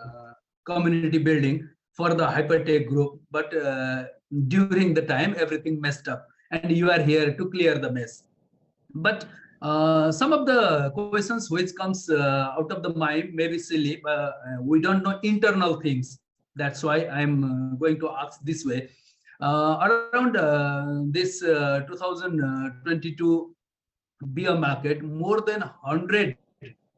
community building for the Hypertech group, but during the time everything messed up, and you are here to clear the mess. But some of the questions which comes out of the mind may be silly, but we don't know internal things. That's why I'm going to ask this way. Around this 2022 bear market, more than 100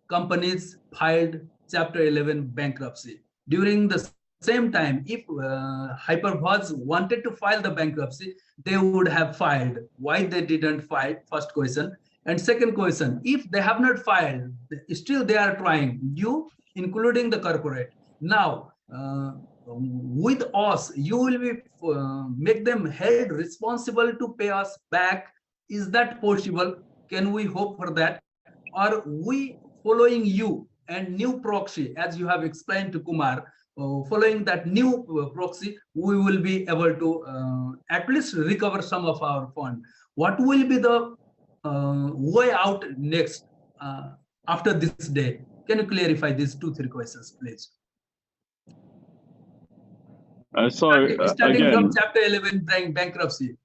companies filed Chapter 11 bankruptcy. During the same time, if HYPERVERS wanted to file the bankruptcy, they would have filed. Why they didn't file? First question. And second question, if they have not filed, still they are trying, you including the corporate. Now, with us, you will be make them held responsible to pay us back. Is that possible? Can we hope for that? Or we following you and new proxy, as you have explained to Kumar, following that new proxy, we will be able to at least recover some of our fund. What will be the way out next after this day? Can you clarify these 2-3 questions, please? Starting again, from Chapter 11 bankruptcy.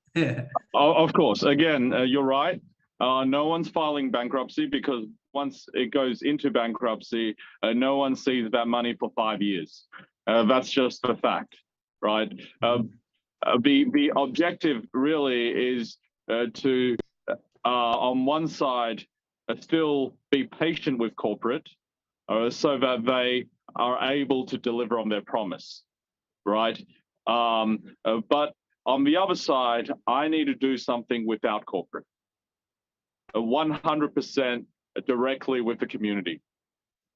Of course, again, you're right. No one's filing bankruptcy, because once it goes into bankruptcy, no one sees that money for 5 years. That's just the fact, right? The objective really is to, on one side, still be patient with corporate so that they are able to deliver on their promise, right? But on the other side, I need to do something without corporate, 100% directly with the community,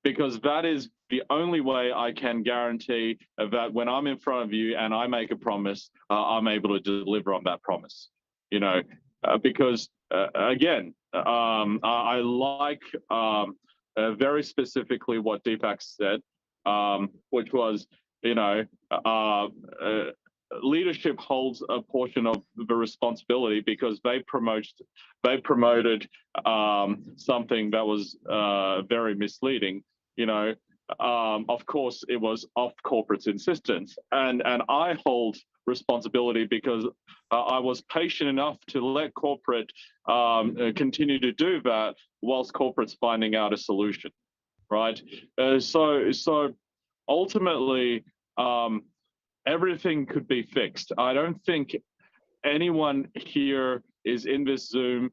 because that is the only way I can guarantee that when I'm in front of you and I make a promise, I'm able to deliver on that promise, you know, because again, I like very specifically what Deepak said, which was, you know, leadership holds a portion of the responsibility, because they promoted something that was very misleading. You know, of course, it was off corporate's insistence, and I hold responsibility because I was patient enough to let corporate continue to do that whilst corporate's finding out a solution, right? So ultimately, everything could be fixed. I don't think anyone here is in this Zoom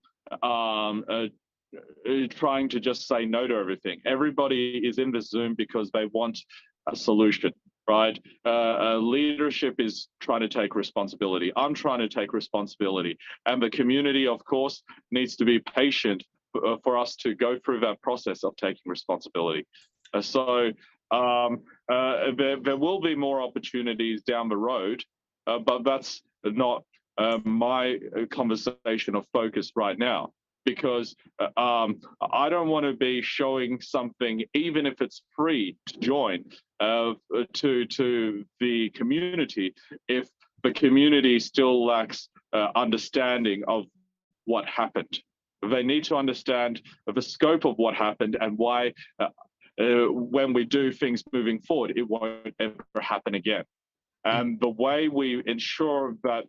trying to just say no to everything. Everybody is in this Zoom because they want a solution, right? Leadership is trying to take responsibility. I'm trying to take responsibility. And the community, of course, needs to be patient for us to go through that process of taking responsibility. There will be more opportunities down the road, but that's not my conversation of focus right now, because I don't want to be showing something, even if it's free to join, to the community, if the community still lacks understanding of what happened. They need to understand the scope of what happened and why when we do things moving forward, it won't ever happen again. And the way we ensure that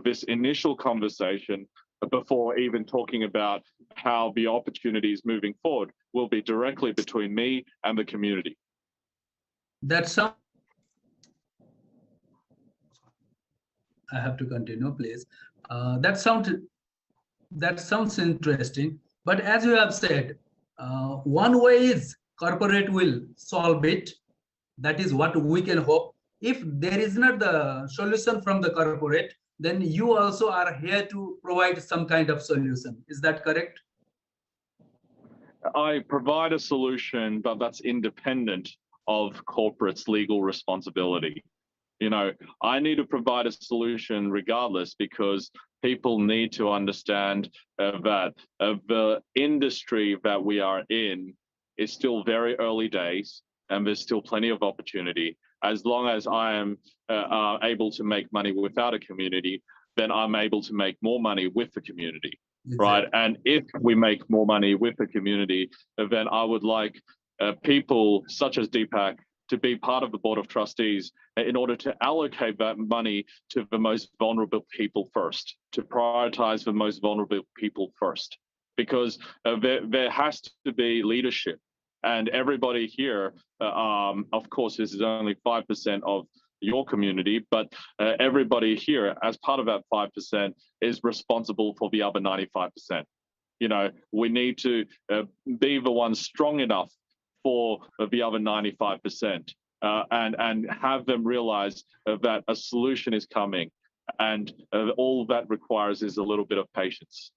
this initial conversation, before even talking about how the opportunities moving forward, will be directly between me and the community. That's I have to continue, please. That sounds interesting. But as you have said, one way is corporate will solve it. That is what we can hope. If there is not the solution from the corporate, then you also are here to provide some kind of solution. Is that correct? I provide a solution, but that's independent of corporate's legal responsibility. You know, I need to provide a solution regardless, because people need to understand that the industry that we are in is still very early days, and there's still plenty of opportunity. As long as I am able to make money without a community, then I'm able to make more money with the community, right? And if we make more money with the community, then I would like people such as Deepak to be part of the board of trustees in order to allocate that money to the most vulnerable people first, to prioritize the most vulnerable people first, because there has to be leadership. And everybody here, of course, this is only 5% of your community, but everybody here, as part of that 5%, is responsible for the other 95%. You know, we need to be the ones strong enough for the other 95%, and have them realize that a solution is coming, and all that requires is a little bit of patience.